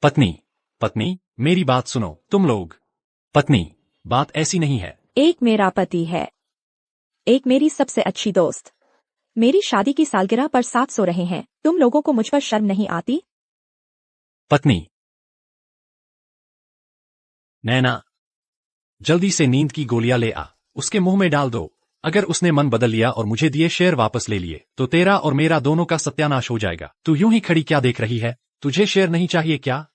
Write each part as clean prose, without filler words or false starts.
पत्नी, पत्नी, मेरी बात सुनो, तुम लोग। पत्नी, बात ऐसी नहीं है। एक मेरा पति है, एक मेरी सबसे अच्छी दोस्त। मेरी शादी की सालगिरह पर साथ सो रहे हैं। तुम लोगों को मुझ पर शर्म नहीं आती? पत्नी, नैना, जल्दी से नींद की गोलियां ले आ, उसके मुंह में डाल दो। अगर उसने मन बदल लिया और मुझे दिए शेयर वापस ले लिए, तो तेरा और मेरा दोनों का सत्यानाश हो जाएगा। तू यूं ही खड़ी क्या देख रही है? तुझे शेयर नहीं चाहिए क्या?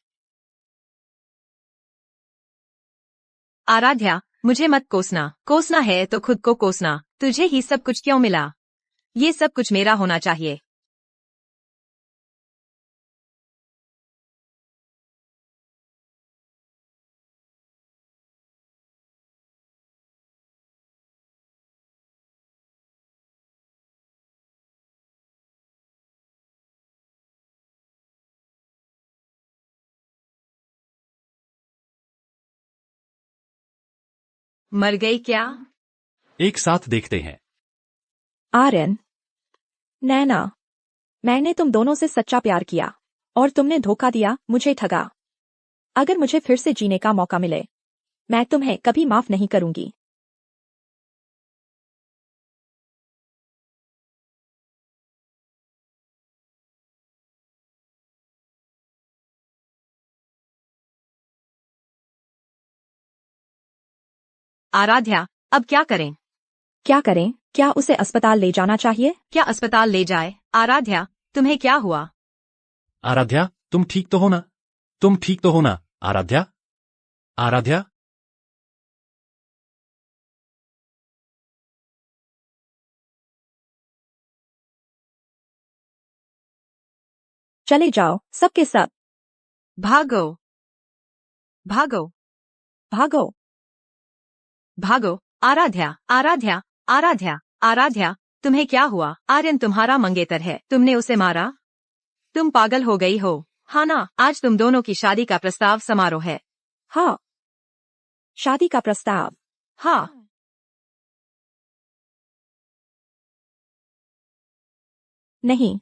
आराध्या, मुझे मत कोसना। कोसना है तो खुद को कोसना। तुझे ही सब कुछ क्यों मिला? ये सब कुछ मेरा होना चाहिए। मर गई क्या? एक साथ देखते हैं। आर्यन, नैना, मैंने तुम दोनों से सच्चा प्यार किया और तुमने धोखा दिया, मुझे ठगा। अगर मुझे फिर से जीने का मौका मिले, मैं तुम्हें कभी माफ नहीं करूंगी। आराध्या, अब क्या करें? क्या करें? क्या उसे अस्पताल ले जाना चाहिए? क्या अस्पताल ले जाए? आराध्या, तुम्हें क्या हुआ? आराध्या, तुम ठीक तो हो ना? तुम ठीक तो हो ना, आराध्या? आराध्या? चले जाओ, सबके सब। भागो, भागो, भागो। भागो। आराध्या, आराध्या, आराध्या, आराध्या, तुम्हें क्या हुआ? आर्यन तुम्हारा मंगेतर है, तुमने उसे मारा? तुम पागल हो गई हो, हाँ ना? आज तुम दोनों की शादी का प्रस्ताव समारोह है। हाँ, शादी का प्रस्ताव। हाँ। नहीं,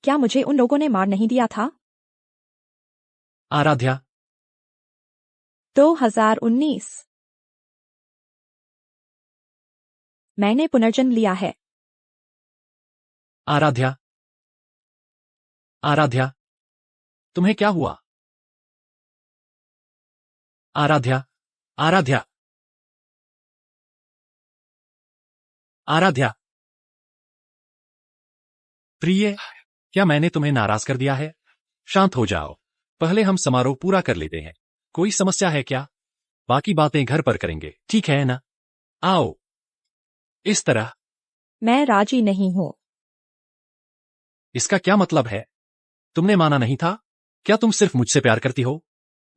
क्या मुझे उन लोगों ने मार नहीं दिया था? आराध्या, 2019 मैंने पुनर्जन्म लिया है। आराध्या, आराध्या, तुम्हें क्या हुआ? आराध्या, आराध्या, आराध्या। प्रिय, क्या मैंने तुम्हें नाराज कर दिया है? शांत हो जाओ, पहले हम समारोह पूरा कर लेते हैं। कोई समस्या है क्या? बाकी बातें घर पर करेंगे, ठीक है ना? आओ, इस तरह। मैं राजी नहीं हूँ। इसका क्या मतलब है? तुमने माना नहीं था? क्या तुम सिर्फ मुझसे प्यार करती हो?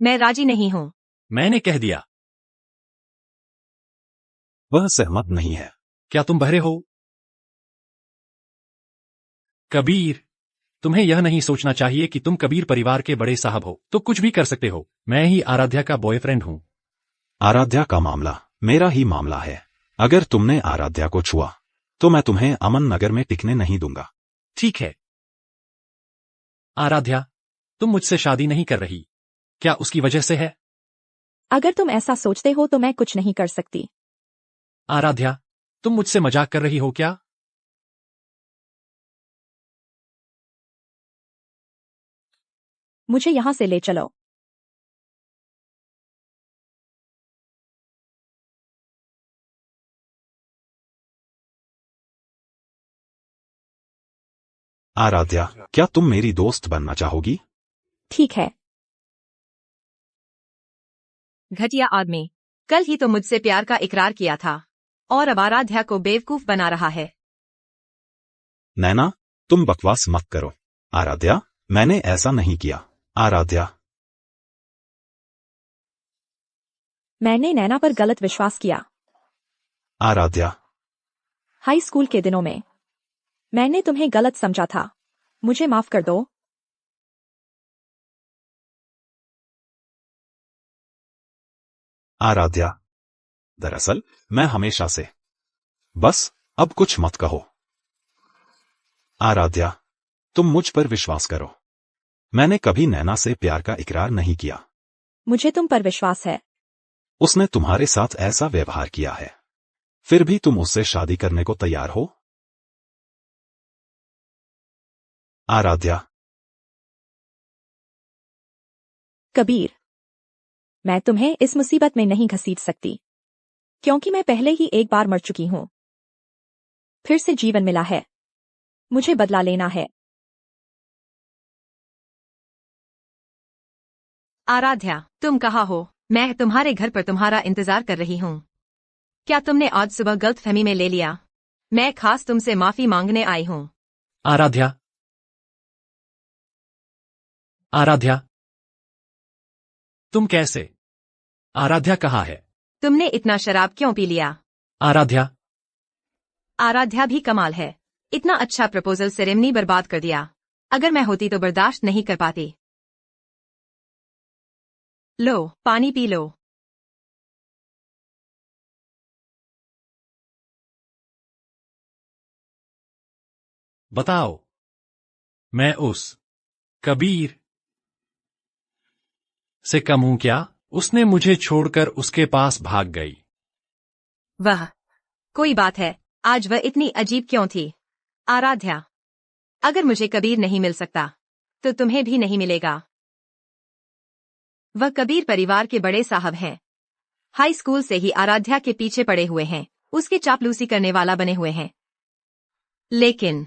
मैं राजी नहीं हूँ। मैंने कह दिया। वह सहमत नहीं है। क्या तुम बहरे हो? कबीर, तुम्हें यह नहीं सोचना चाहिए कि तुम कबीर परिवार के बड़े साहब हो तो कुछ भी कर सकते हो। मैं ही आराध्या का बॉयफ्रेंड हूँ। आराध्या का मामला मेरा ही मामला है। अगर तुमने आराध्या को छुआ, तो मैं तुम्हें अमन नगर में टिकने नहीं दूंगा। ठीक है। आराध्या, तुम मुझसे शादी नहीं कर रही, क्या उसकी वजह से है? अगर तुम ऐसा सोचते हो तो मैं कुछ नहीं कर सकती। आराध्या, तुम मुझसे मजाक कर रही हो क्या? मुझे यहाँ से ले चलो। आराध्या, क्या तुम मेरी दोस्त बनना चाहोगी? ठीक है। घटिया आदमी, कल ही तो मुझसे प्यार का इकरार किया था और अब आराध्या को बेवकूफ बना रहा है। नैना, तुम बकवास मत करो। आराध्या, मैंने ऐसा नहीं किया। आराध्या, मैंने नैना पर गलत विश्वास किया। आराध्या, हाई स्कूल के दिनों में मैंने तुम्हें गलत समझा था। मुझे माफ कर दो। आराध्या, दरअसल मैं हमेशा से। बस अब कुछ मत कहो। आराध्या, तुम मुझ पर विश्वास करो। मैंने कभी नैना से प्यार का इकरार नहीं किया। मुझे तुम पर विश्वास है। उसने तुम्हारे साथ ऐसा व्यवहार किया है, फिर भी तुम उससे शादी करने को तैयार हो? आराध्या, कबीर, मैं तुम्हें इस मुसीबत में नहीं घसीट सकती, क्योंकि मैं पहले ही एक बार मर चुकी हूं। फिर से जीवन मिला है, मुझे बदला लेना है। आराध्या, तुम कहाँ हो? मैं तुम्हारे घर पर तुम्हारा इंतजार कर रही हूँ। क्या तुमने आज सुबह गलतफहमी में ले लिया? मैं खास तुमसे माफी मांगने आई हूँ। आराध्या, आराध्या, तुम कैसे? आराध्या कहाँ है? तुमने इतना शराब क्यों पी लिया? आराध्या, आराध्या भी कमाल है, इतना अच्छा प्रपोजल सेरेमनी बर्बाद कर दिया। अगर मैं होती तो बर्दाश्त नहीं कर पाती। लो, पानी पी लो। बताओ, मैं उस कबीर से कम हूं क्या? उसने मुझे छोड़कर उसके पास भाग गई। वह कोई बात है, आज वह इतनी अजीब क्यों थी? आराध्या, अगर मुझे कबीर नहीं मिल सकता तो तुम्हें भी नहीं मिलेगा। वह कबीर परिवार के बड़े साहब हैं। हाई स्कूल से ही आराध्या के पीछे पड़े हुए हैं, उसके चापलूसी करने वाला बने हुए हैं। लेकिन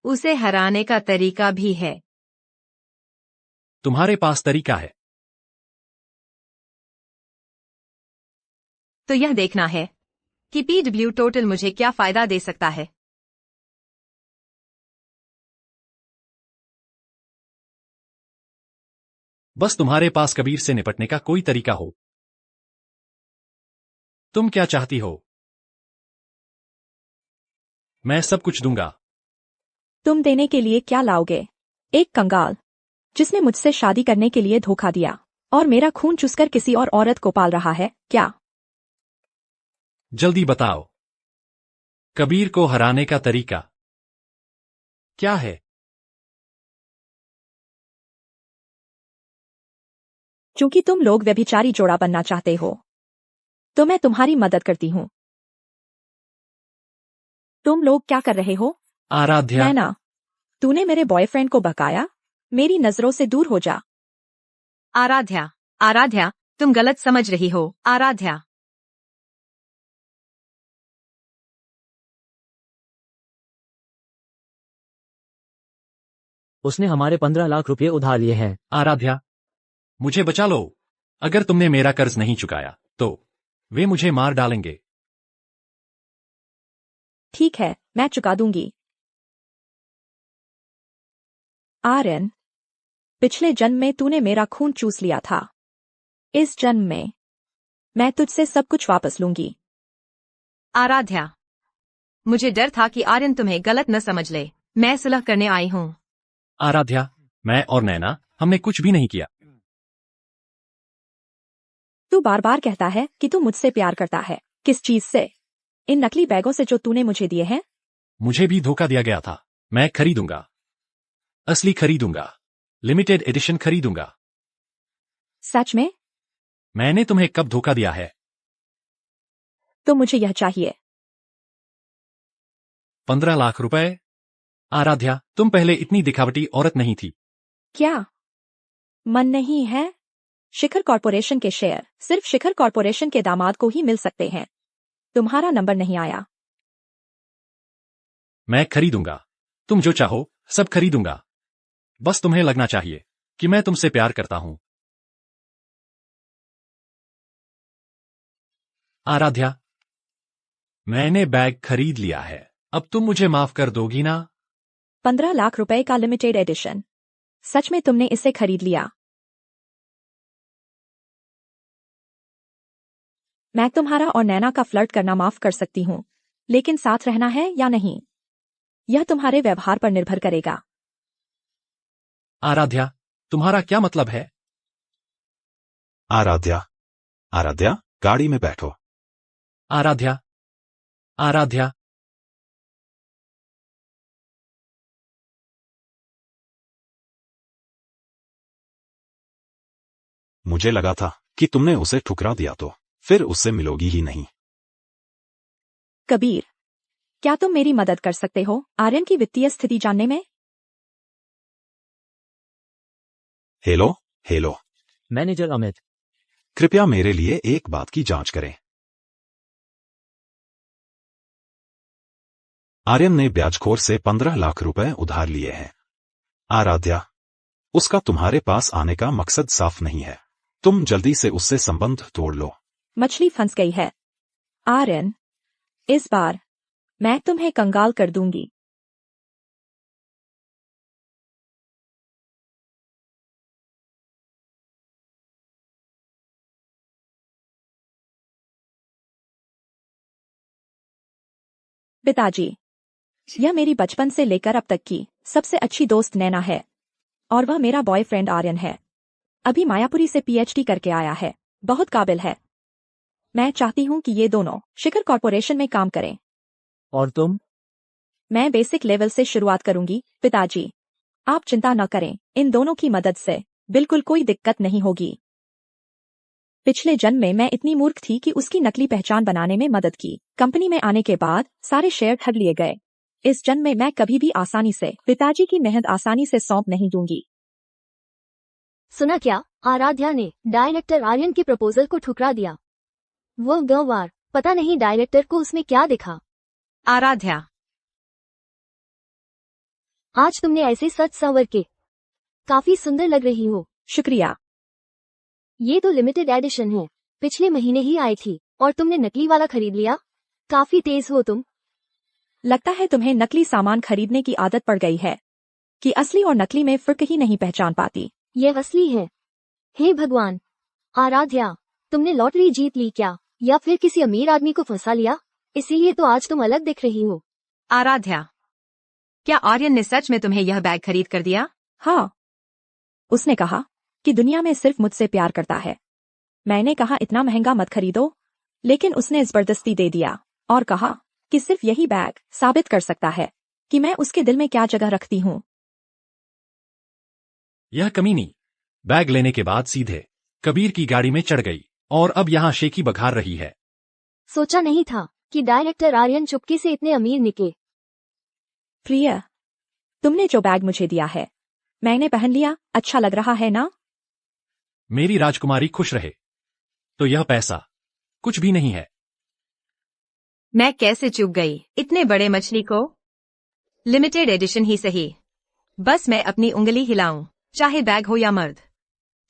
उसे हराने का तरीका भी है। तुम्हारे पास तरीका है? तो यह देखना है कि PW टोटल मुझे क्या फायदा दे सकता है। बस तुम्हारे पास कबीर से निपटने का कोई तरीका हो। तुम क्या चाहती हो? मैं सब कुछ दूंगा। तुम देने के लिए क्या लाओगे? एक कंगाल जिसने मुझसे शादी करने के लिए धोखा दिया और मेरा खून चूसकर किसी और औरत को पाल रहा है क्या? जल्दी बताओ, कबीर को हराने का तरीका क्या है? चूंकि तुम लोग व्यभिचारी जोड़ा बनना चाहते हो, तो मैं तुम्हारी मदद करती हूँ। तुम लोग क्या कर रहे हो? आराध्या, नैना, तूने मेरे बॉयफ्रेंड को बकाया? मेरी नजरों से दूर हो जा। आराध्या, आराध्या, तुम गलत समझ रही हो। आराध्या, उसने हमारे 15 लाख रुपए उधार लिए हैं। आराध्या, मुझे बचा लो। अगर तुमने मेरा कर्ज नहीं चुकाया तो वे मुझे मार डालेंगे। ठीक है, मैं चुका दूंगी। आर्यन, पिछले जन्म में तूने मेरा खून चूस लिया था। इस जन्म में मैं तुझसे सब कुछ वापस लूंगी। आराध्या, मुझे डर था कि आर्यन तुम्हें गलत न समझ ले। मैं सुलह करने आई हूँ। आराध्या, मैं और नैना, हमने कुछ भी नहीं किया। तू बार बार कहता है कि तू मुझसे प्यार करता है। किस चीज से? इन नकली बैगों से जो तूने मुझे दिए हैं? मुझे भी धोखा दिया गया था। मैं खरीदूंगा, असली खरीदूंगा, लिमिटेड एडिशन खरीदूंगा। सच में? मैंने तुम्हें कब धोखा दिया है? तो मुझे यह चाहिए। 15 लाख रुपए? आराध्या, तुम पहले इतनी दिखावटी औरत नहीं थी। क्या मन नहीं है? शिखर कॉर्पोरेशन के शेयर सिर्फ शिखर कॉर्पोरेशन के दामाद को ही मिल सकते हैं। तुम्हारा नंबर नहीं आया। मैं खरीदूंगा, तुम जो चाहो सब खरीदूंगा। बस तुम्हें लगना चाहिए कि मैं तुमसे प्यार करता हूं। आराध्या, मैंने बैग खरीद लिया है, अब तुम मुझे माफ कर दोगी ना? 15 लाख रुपए का लिमिटेड एडिशन। सच में तुमने इसे खरीद लिया? मैं तुम्हारा और नैना का फ्लर्ट करना माफ कर सकती हूँ, लेकिन साथ रहना है या नहीं, यह तुम्हारे व्यवहार पर निर्भर करेगा। आराध्या, तुम्हारा क्या मतलब है? आराध्या, आराध्या, गाड़ी में बैठो। आराध्या, आराध्या, मुझे लगा था कि तुमने उसे ठुकरा दिया तो फिर उससे मिलोगी ही नहीं। कबीर, क्या तुम मेरी मदद कर सकते हो आर्यन की वित्तीय स्थिति जानने में? Hello hello, manager Amit. कृपया मेरे लिए एक बात की जांच करें। आर्यन ने ब्याजखोर से 15 लाख रुपए उधार लिए हैं। आराध्या, उसका तुम्हारे पास आने का मकसद साफ नहीं है। तुम जल्दी से उससे संबंध तोड़ लो। मछली फंस गई है। आर्यन, इस बार मैं तुम्हें कंगाल कर दूंगी। पिताजी, यह मेरी बचपन से लेकर अब तक की सबसे अच्छी दोस्त नैना है और वह मेरा बॉयफ्रेंड आर्यन है। अभी मायापुरी से पीएचडी करके आया है, बहुत काबिल है। मैं चाहती हूँ कि ये दोनों शिखर कॉर्पोरेशन में काम करें। और तुम? मैं बेसिक लेवल से शुरुआत करूंगी पिताजी, आप चिंता न करें, इन दोनों की मदद से बिल्कुल कोई दिक्कत नहीं होगी। पिछले जन्म में मैं इतनी मूर्ख थी कि उसकी नकली पहचान बनाने में मदद की। कंपनी में आने के बाद सारे शेयर ठग लिए गए। इस जन्म में मैं कभी भी आसानी से पिताजी की मेहनत आसानी से सौंप नहीं दूंगी। सुना क्या? आराध्या ने डायरेक्टर आर्यन के प्रपोजल को ठुकरा दिया। वो गंवार, पता नहीं डायरेक्टर को उसमें क्या दिखा। आराध्या, आज तुमने ऐसे सच संवर के काफी सुंदर लग रही हो। शुक्रिया। ये तो लिमिटेड एडिशन है, पिछले महीने ही आई थी और तुमने नकली वाला खरीद लिया। काफी तेज हो तुम। लगता है तुम्हें नकली सामान खरीदने की आदत पड़ गई है कि असली और नकली में फर्क ही नहीं पहचान पाती। यह असली है। हे भगवान, आराध्या, तुमने लॉटरी जीत ली क्या या फिर किसी अमीर आदमी को फंसा लिया? इसीलिए तो आज तुम अलग दिख रही हो। आराध्या, क्या आर्यन ने सच में तुम्हें यह बैग खरीद कर दिया? हाँ, उसने कहा कि दुनिया में सिर्फ मुझसे प्यार करता है। मैंने कहा इतना महंगा मत खरीदो, लेकिन उसने जबरदस्ती दे दिया और कहा कि सिर्फ यही बैग साबित कर सकता है कि मैं उसके दिल में क्या जगह रखती हूँ। यह कमीनी बैग लेने के बाद सीधे कबीर की गाड़ी में चढ़ गई और अब यहाँ शेखी बघार रही है। सोचा नहीं था कि डायरेक्टर आर्यन चुपके से इतने अमीर निकले। प्रिय, तुमने जो बैग मुझे दिया है मैंने पहन लिया, अच्छा लग रहा है ना? मेरी राजकुमारी खुश रहे तो यह पैसा कुछ भी नहीं है। मैं कैसे चूक गई इतने बड़े मछली को। लिमिटेड एडिशन ही सही, बस मैं अपनी उंगली हिलाऊं, चाहे बैग हो या मर्द,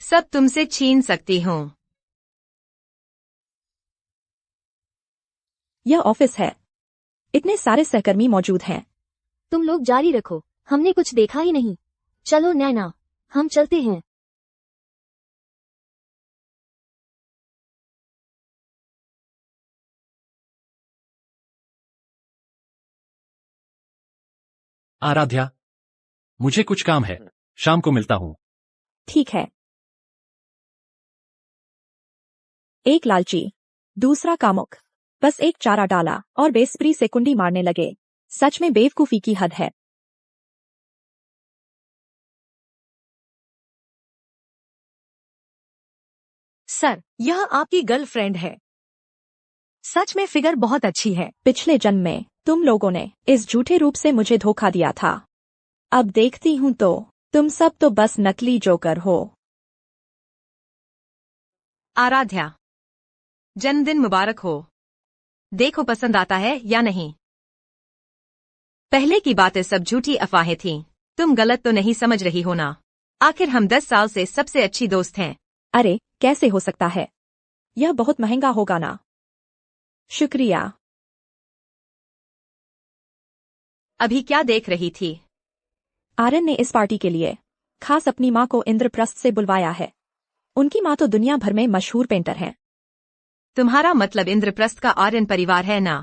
सब तुमसे छीन सकती हूँ। यह ऑफिस है, इतने सारे सहकर्मी मौजूद हैं। तुम लोग जारी रखो, हमने कुछ देखा ही नहीं। चलो नैना, हम चलते हैं। आराध्या, मुझे कुछ काम है, शाम को मिलता हूँ। ठीक है। एक लालची, दूसरा कामुक, बस एक चारा डाला और बेस्प्री से कुंडी मारने लगे। सच में बेवकूफी की हद है। सर, यह आपकी गर्लफ्रेंड है। सच में फिगर बहुत अच्छी है। पिछले जन्म में तुम लोगों ने इस झूठे रूप से मुझे धोखा दिया था। अब देखती हूँ तो तुम सब तो बस नकली जोकर हो। आराध्या, जन्मदिन मुबारक हो। देखो पसंद आता है या नहीं। पहले की बातें सब झूठी अफवाहें थीं। तुम गलत तो नहीं समझ रही हो ना? आखिर हम 10 साल से सबसे अच्छी दोस्त हैं। अरे कैसे हो सकता है, यह बहुत महंगा होगा ना। शुक्रिया। अभी क्या देख रही थी? आर्यन ने इस पार्टी के लिए खास अपनी माँ को इंद्रप्रस्थ से बुलवाया है। उनकी माँ तो दुनिया भर में मशहूर पेंटर हैं। तुम्हारा मतलब इंद्रप्रस्थ का आर्यन परिवार है ना?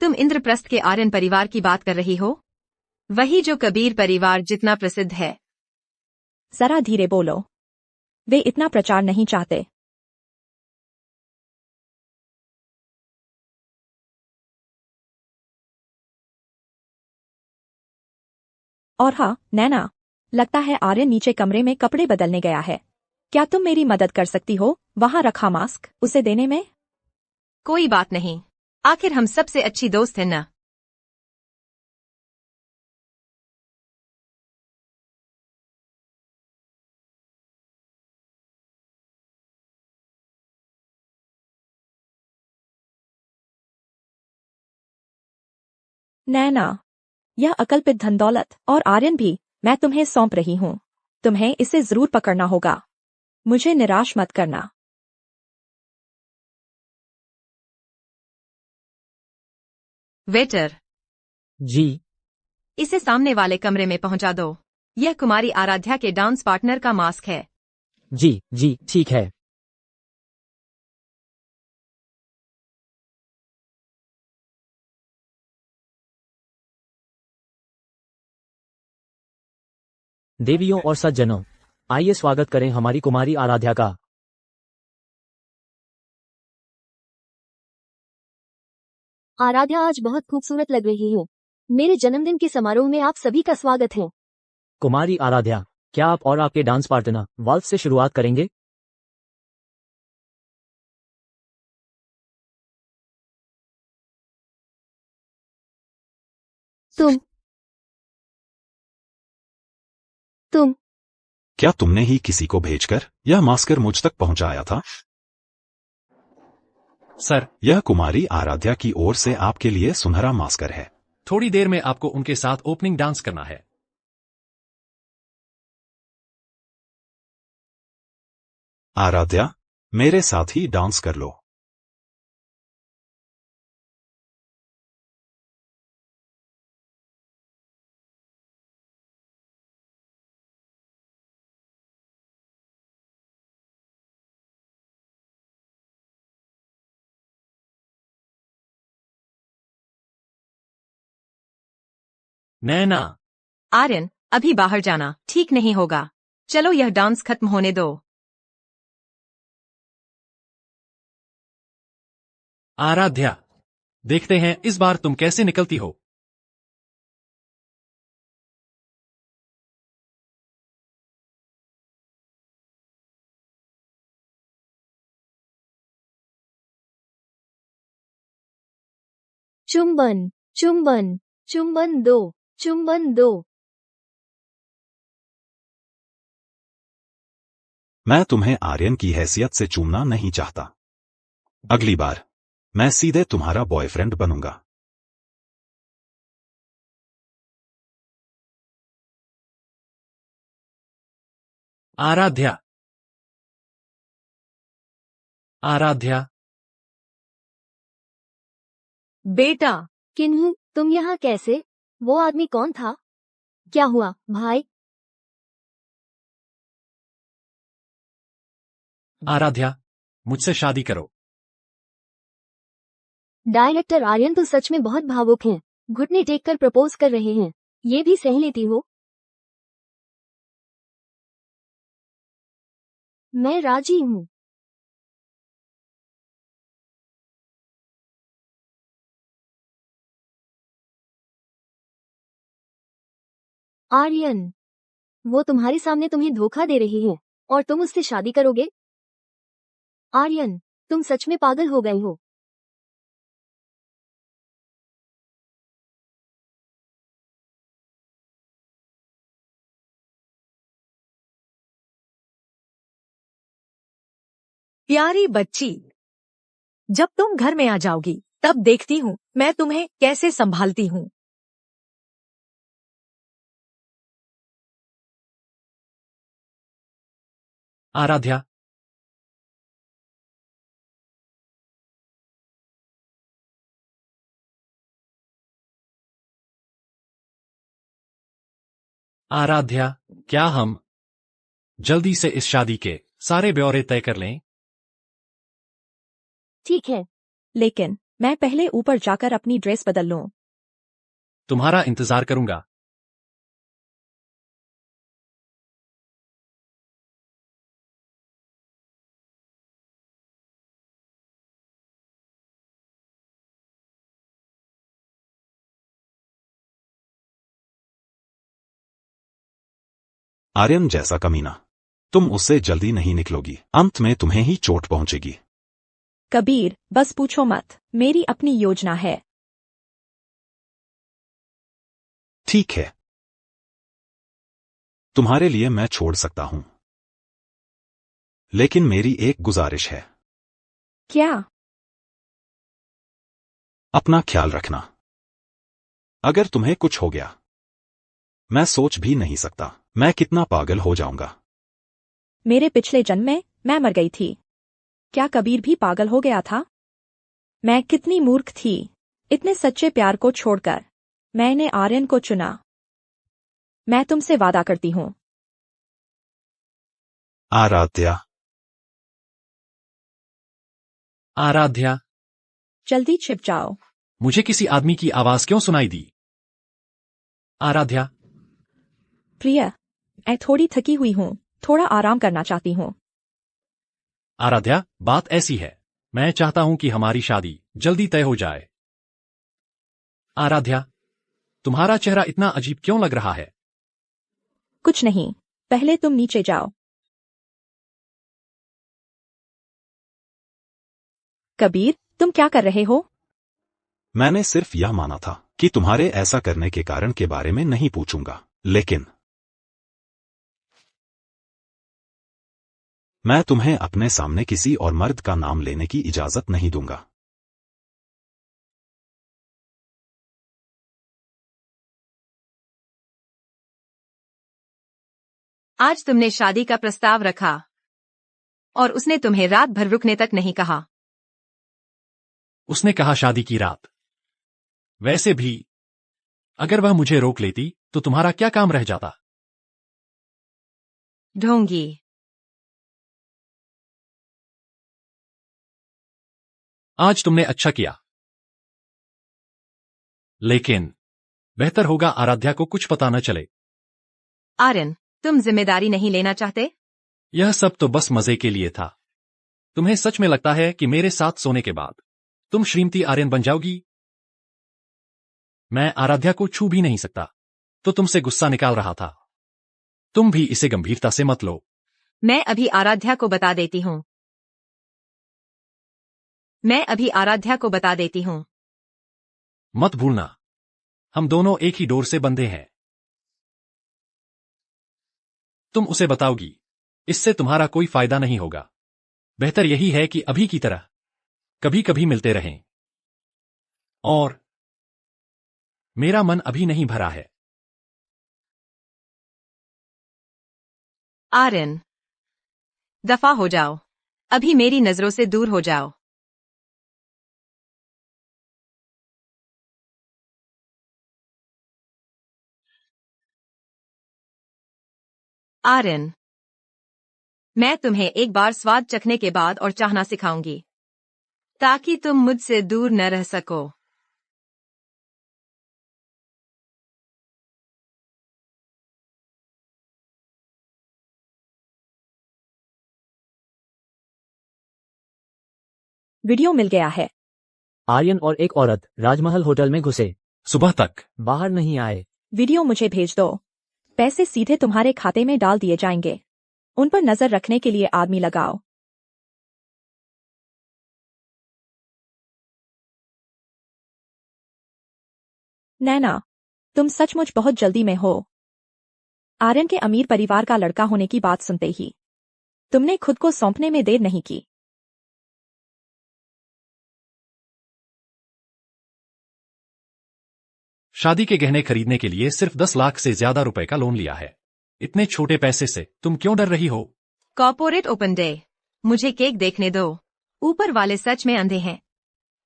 तुम इंद्रप्रस्थ के आर्यन परिवार की बात कर रही हो? वही जो कबीर परिवार जितना प्रसिद्ध है। जरा धीरे बोलो, वे इतना प्रचार नहीं चाहते। और हाँ नैना, लगता है आर्यन नीचे कमरे में कपड़े बदलने गया है। क्या तुम मेरी मदद कर सकती हो वहां रखा मास्क उसे देने में? कोई बात नहीं, आखिर हम सबसे अच्छी दोस्त हैं ना। नैना, यह अकल्पित धन दौलत और आर्यन भी मैं तुम्हें सौंप रही हूँ। तुम्हें इसे जरूर पकड़ना होगा। मुझे निराश मत करना। वेटर, जी। इसे सामने वाले कमरे में पहुंचा दो। यह कुमारी आराध्या के डांस पार्टनर का मास्क है। जी जी ठीक है। देवियों और सज्जनों, आइए स्वागत करें हमारी कुमारी आराध्या का। आराध्या आज बहुत खूबसूरत लग रही हो। मेरे जन्मदिन के समारोह में आप सभी का स्वागत है। कुमारी आराध्या, क्या आप और आपके डांस पार्टनर वाल्स से शुरुआत करेंगे? तुम तुम क्या तुमने ही किसी को भेजकर यह मास्कर मुझ तक पहुंचाया था? सर, यह कुमारी आराध्या की ओर से आपके लिए सुनहरा मास्कर है। थोड़ी देर में आपको उनके साथ ओपनिंग डांस करना है। आराध्या, मेरे साथ ही डांस कर लो। नैना, आर्यन, अभी बाहर जाना ठीक नहीं होगा। चलो यह डांस खत्म होने दो। आराध्या, देखते हैं इस बार तुम कैसे निकलती हो। चुंबन चुंबन चुंबन दो चुंबन दो। मैं तुम्हें आर्यन की हैसियत से चूमना नहीं चाहता। अगली बार मैं सीधे तुम्हारा बॉयफ्रेंड बनूंगा। आराध्या, आराध्या, बेटा, किन्हू, तुम यहाँ कैसे? वो आदमी कौन था? क्या हुआ भाई? आराध्या, मुझसे शादी करो। डायरेक्टर आर्यन तो सच में बहुत भावुक हैं। घुटने टेक कर प्रपोज कर रहे हैं। ये भी सह लेती हो? मैं राजी हूँ। आर्यन, वो तुम्हारे सामने तुम्हें धोखा दे रही है और तुम उससे शादी करोगे? आर्यन, तुम सच में पागल हो गए हो। प्यारी बच्ची, जब तुम घर में आ जाओगी तब देखती हूँ मैं तुम्हें कैसे संभालती हूँ। आराध्या, आराध्या, क्या हम जल्दी से इस शादी के सारे ब्यौरे तय कर लें? ठीक है। लेकिन मैं पहले ऊपर जाकर अपनी ड्रेस बदल लूं। तुम्हारा इंतजार करूंगा। आर्यन जैसा कमीना, तुम उससे जल्दी नहीं निकलोगी, अंत में तुम्हें ही चोट पहुंचेगी। कबीर, बस पूछो मत, मेरी अपनी योजना है। ठीक है, तुम्हारे लिए मैं छोड़ सकता हूं, लेकिन मेरी एक गुजारिश है। क्या? अपना ख्याल रखना। अगर तुम्हें कुछ हो गया, मैं सोच भी नहीं सकता मैं कितना पागल हो जाऊंगा। मेरे पिछले जन्म में मैं मर गई थी। क्या कबीर भी पागल हो गया था? मैं कितनी मूर्ख थी, इतने सच्चे प्यार को छोड़कर मैंने आर्यन को चुना। मैं तुमसे वादा करती हूं। आराध्या, आराध्या, जल्दी छिप जाओ। मुझे किसी आदमी की आवाज क्यों सुनाई दी? आराध्या, प्रिय, मैं थोड़ी थकी हुई हूं, थोड़ा आराम करना चाहती हूं। आराध्या, बात ऐसी है, मैं चाहता हूं कि हमारी शादी जल्दी तय हो जाए। आराध्या, तुम्हारा चेहरा इतना अजीब क्यों लग रहा है? कुछ नहीं, पहले तुम नीचे जाओ। कबीर, तुम क्या कर रहे हो? मैंने सिर्फ यह माना था कि तुम्हारे ऐसा करने के कारण के बारे में नहीं पूछूंगा, लेकिन मैं तुम्हें अपने सामने किसी और मर्द का नाम लेने की इजाजत नहीं दूंगा। आज तुमने शादी का प्रस्ताव रखा और उसने तुम्हें रात भर रुकने तक नहीं कहा। उसने कहा शादी की रात। वैसे भी अगर वह मुझे रोक लेती तो तुम्हारा क्या काम रह जाता? ढोंगी। आज तुमने अच्छा किया, लेकिन बेहतर होगा आराध्या को कुछ पता न चले। आर्यन, तुम जिम्मेदारी नहीं लेना चाहते? यह सब तो बस मजे के लिए था। तुम्हें सच में लगता है कि मेरे साथ सोने के बाद तुम श्रीमती आर्यन बन जाओगी? मैं आराध्या को छू भी नहीं सकता, तो तुमसे गुस्सा निकाल रहा था। तुम भी इसे गंभीरता से मत लो। मैं अभी आराध्या को बता देती हूँ। मत भूलना, हम दोनों एक ही डोर से बंधे हैं। तुम उसे बताओगी, इससे तुम्हारा कोई फायदा नहीं होगा। बेहतर यही है कि अभी की तरह कभी कभी मिलते रहें। और मेरा मन अभी नहीं भरा है। आर्यन, दफा हो जाओ, अभी मेरी नजरों से दूर हो जाओ। आर्यन, मैं तुम्हें एक बार स्वाद चखने के बाद और चाहना सिखाऊंगी, ताकि तुम मुझसे दूर न रह सको। वीडियो मिल गया है। आर्यन और एक औरत राजमहल होटल में घुसे, सुबह तक बाहर नहीं आए। वीडियो मुझे भेज दो। पैसे सीधे तुम्हारे खाते में डाल दिए जाएंगे। उन पर नजर रखने के लिए आदमी लगाओ। नैना, तुम सचमुच बहुत जल्दी में हो। आर्यन के अमीर परिवार का लड़का होने की बात सुनते ही तुमने खुद को सौंपने में देर नहीं की। शादी के गहने खरीदने के लिए सिर्फ 10 लाख से ज्यादा रुपए का लोन लिया है। इतने छोटे पैसे से तुम क्यों डर रही हो? कॉर्पोरेट ओपन डे, मुझे केक देखने दो। ऊपर वाले सच में अंधे हैं।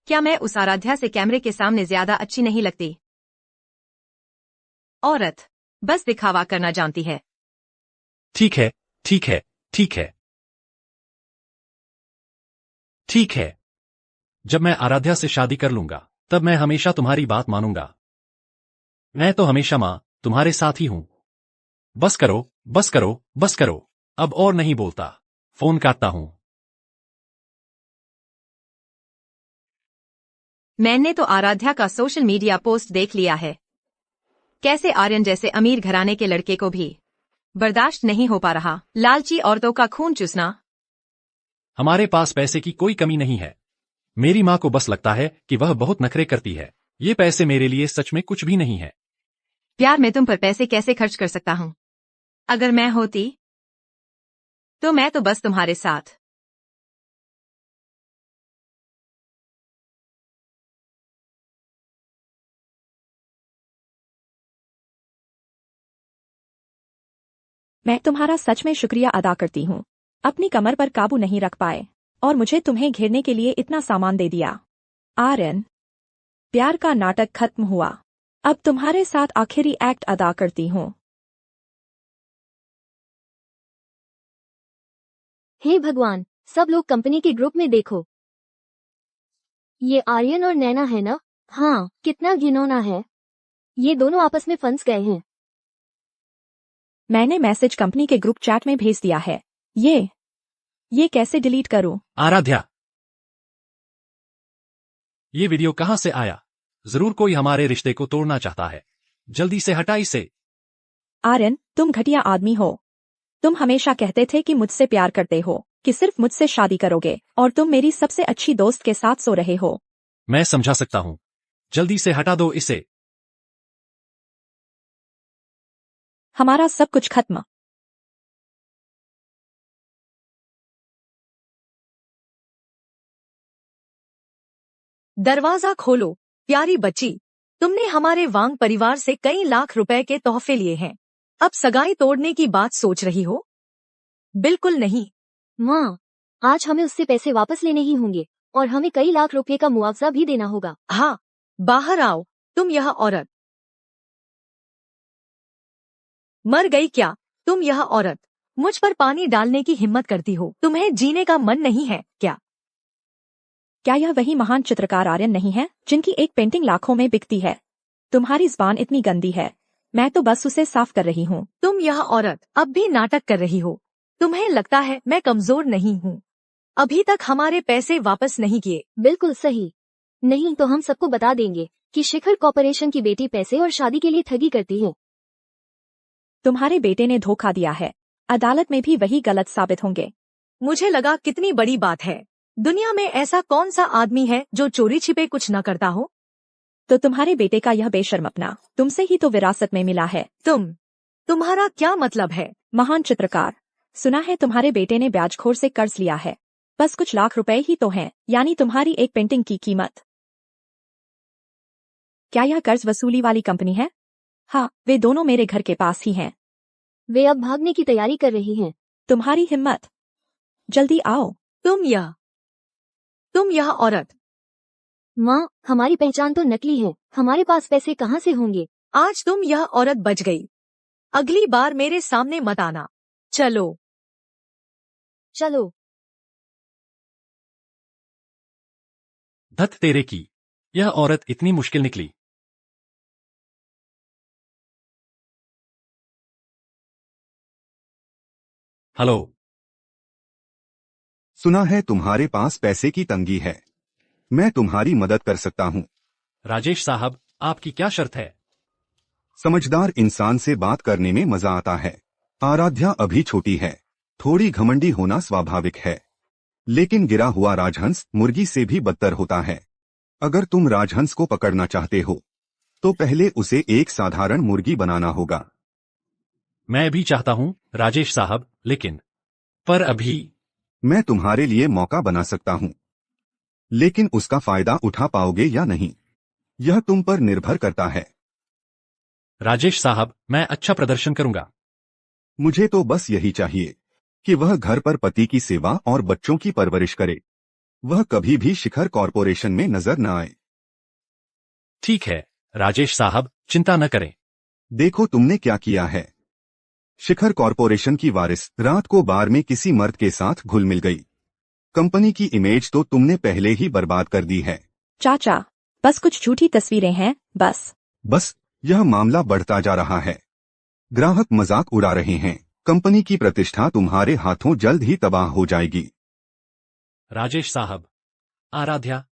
क्या मैं उस आराध्या से कैमरे के सामने ज्यादा अच्छी नहीं लगती? औरत बस दिखावा करना जानती है। ठीक है, ठीक है, ठीक है, ठीक है। जब मैं आराध्या से शादी कर लूंगा, तब मैं हमेशा तुम्हारी बात मानूंगा। मैं तो हमेशा मां तुम्हारे साथ ही हूं। बस करो, बस करो, बस करो। अब और नहीं बोलता, फोन काटता हूं। मैंने तो आराध्या का सोशल मीडिया पोस्ट देख लिया है। कैसे आर्यन जैसे अमीर घराने के लड़के को भी बर्दाश्त नहीं हो पा रहा लालची औरतों का खून चूसना। हमारे पास पैसे की कोई कमी नहीं है। मेरी माँ को बस लगता है कि वह बहुत नखरे करती है। ये पैसे मेरे लिए सच में कुछ भी नहीं है। प्यार में तुम पर पैसे कैसे खर्च कर सकता हूँ? अगर मैं होती तो मैं तो बस तुम्हारे साथ। मैं तुम्हारा सच में शुक्रिया अदा करती हूँ। अपनी कमर पर काबू नहीं रख पाए और मुझे तुम्हें घेरने के लिए इतना सामान दे दिया। आर्यन, प्यार का नाटक खत्म हुआ। अब तुम्हारे साथ आखिरी एक्ट अदा करती हूँ। हे भगवान, सब लोग कंपनी के ग्रुप में देखो। ये आर्यन और नैना है ना? हाँ, कितना घिनौना है। ये दोनों आपस में फंस गए हैं। मैंने मैसेज कंपनी के ग्रुप चैट में भेज दिया है। ये कैसे डिलीट करूं? आराध्या, ये वीडियो कहाँ से आया? जरूर कोई हमारे रिश्ते को तोड़ना चाहता है। जल्दी से हटा इसे। आर्यन, तुम घटिया आदमी हो। तुम हमेशा कहते थे कि मुझसे प्यार करते हो, कि सिर्फ मुझसे शादी करोगे, और तुम मेरी सबसे अच्छी दोस्त के साथ सो रहे हो। मैं समझा सकता हूँ। जल्दी से हटा दो इसे। हमारा सब कुछ खत्म। दरवाजा खोलो, प्यारी बच्ची। तुमने हमारे वांग परिवार से कई लाख रुपए के तोहफे लिए हैं। अब सगाई तोड़ने की बात सोच रही हो? बिल्कुल नहीं। माँ, आज हमें उससे पैसे वापस लेने ही होंगे और हमें कई लाख रुपए का मुआवजा भी देना होगा। हाँ, बाहर आओ। तुम यह औरत मर गई क्या? तुम यह औरत मुझ पर पानी डालने की हिम्मत करती हो? तुम्हें जीने का मन नहीं है क्या? क्या यह वही महान चित्रकार आर्यन नहीं है जिनकी एक पेंटिंग लाखों में बिकती है? तुम्हारी ज़बान इतनी गंदी है। मैं तो बस उसे साफ कर रही हूँ। तुम यह औरत अब भी नाटक कर रही हो। तुम्हें लगता है मैं कमजोर नहीं हूँ? अभी तक हमारे पैसे वापस नहीं किए। बिल्कुल सही। नहीं तो हम सबको बता देंगे कि शिखर कॉर्पोरेशन की बेटी पैसे और शादी के लिए ठगी करती है। तुम्हारे बेटे ने धोखा दिया है। अदालत में भी वही गलत साबित होंगे। मुझे लगा कितनी बड़ी बात है। दुनिया में ऐसा कौन सा आदमी है जो चोरी छिपे कुछ न करता हो? तो तुम्हारे बेटे का यह बेशर्मपना तुमसे ही तो विरासत में मिला है। तुम्हारा क्या मतलब है? महान चित्रकार, सुना है तुम्हारे बेटे ने ब्याजखोर से कर्ज लिया है। बस कुछ लाख रुपए ही तो हैं, यानी तुम्हारी एक पेंटिंग की कीमत। क्या यह कर्ज वसूली वाली कंपनी है? हाँ, वे दोनों मेरे घर के पास ही हैं। वे अब भागने की तैयारी कर रही हैं। तुम्हारी हिम्मत। जल्दी आओ। तुम यह औरत। माँ, हमारी पहचान तो नकली है। हमारे पास पैसे कहाँ से होंगे? आज तुम यह औरत बच गई। अगली बार मेरे सामने मत आना। चलो। चलो। धत तेरे की, यह औरत इतनी मुश्किल निकली। हेलो। सुना है तुम्हारे पास पैसे की तंगी है। मैं तुम्हारी मदद कर सकता हूँ। राजेश साहब, आपकी क्या शर्त है? समझदार इंसान से बात करने में मजा आता है। आराध्या अभी छोटी है, थोड़ी घमंडी होना स्वाभाविक है, लेकिन गिरा हुआ राजहंस मुर्गी से भी बदतर होता है। अगर तुम राजहंस को पकड़ना चाहते हो तो पहले उसे एक साधारण मुर्गी बनाना होगा। मैं भी चाहता हूँ राजेश साहब, लेकिन पर अभी मैं तुम्हारे लिए मौका बना सकता हूँ, लेकिन उसका फायदा उठा पाओगे या नहीं, यह तुम पर निर्भर करता है। राजेश साहब, मैं अच्छा प्रदर्शन करूंगा। मुझे तो बस यही चाहिए कि वह घर पर पति की सेवा और बच्चों की परवरिश करे। वह कभी भी शिखर कॉर्पोरेशन में नजर न आए। ठीक है राजेश साहब, चिंता न करें। देखो तुमने क्या किया है। शिखर कॉर्पोरेशन की वारिस रात को बार में किसी मर्द के साथ घुल मिल गई। कंपनी की इमेज तो तुमने पहले ही बर्बाद कर दी है। चाचा, बस कुछ झूठी तस्वीरें हैं, बस। यह मामला बढ़ता जा रहा है। ग्राहक मजाक उड़ा रहे हैं। कंपनी की प्रतिष्ठा तुम्हारे हाथों जल्द ही तबाह हो जाएगी। राजेश साहब, आराध्या।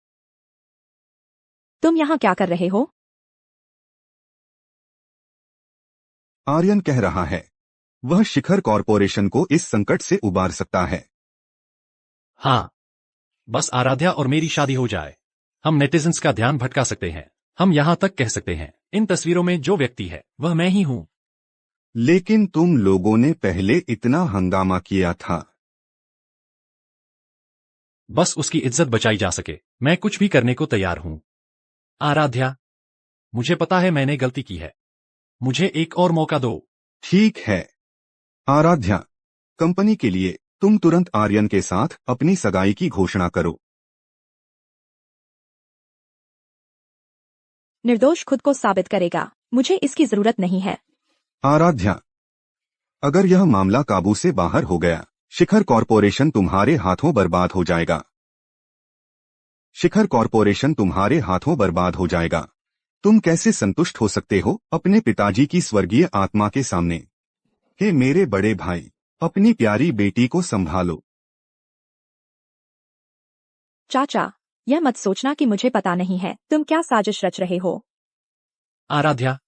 तुम यहाँ क्या कर रहे हो? आर्यन कह रहा है वह शिखर कॉरपोरेशन को इस संकट से उबार सकता है। हाँ, बस आराध्या और मेरी शादी हो जाए, हम नेटिजन्स का ध्यान भटका सकते हैं। हम यहाँ तक कह सकते हैं, इन तस्वीरों में जो व्यक्ति है वह मैं ही हूँ। लेकिन तुम लोगों ने पहले इतना हंगामा किया था। बस उसकी इज्जत बचाई जा सके, मैं कुछ भी करने को तैयार हूँ। आराध्या, मुझे पता है मैंने गलती की है, मुझे एक और मौका दो। ठीक है आराध्या, कंपनी के लिए तुम तुरंत आर्यन के साथ अपनी सगाई की घोषणा करो। निर्दोष खुद को साबित करेगा, मुझे इसकी जरूरत नहीं है। आराध्या, अगर यह मामला काबू से बाहर हो गया, शिखर कॉरपोरेशन तुम्हारे हाथों बर्बाद हो जाएगा। शिखर कॉरपोरेशन तुम्हारे हाथों बर्बाद हो जाएगा। तुम कैसे संतुष्ट हो सकते हो अपने पिताजी की स्वर्गीय आत्मा के सामने? हे मेरे बड़े भाई, अपनी प्यारी बेटी को संभालो। चाचा, यह मत सोचना कि मुझे पता नहीं है तुम क्या साजिश रच रहे हो। आराध्या,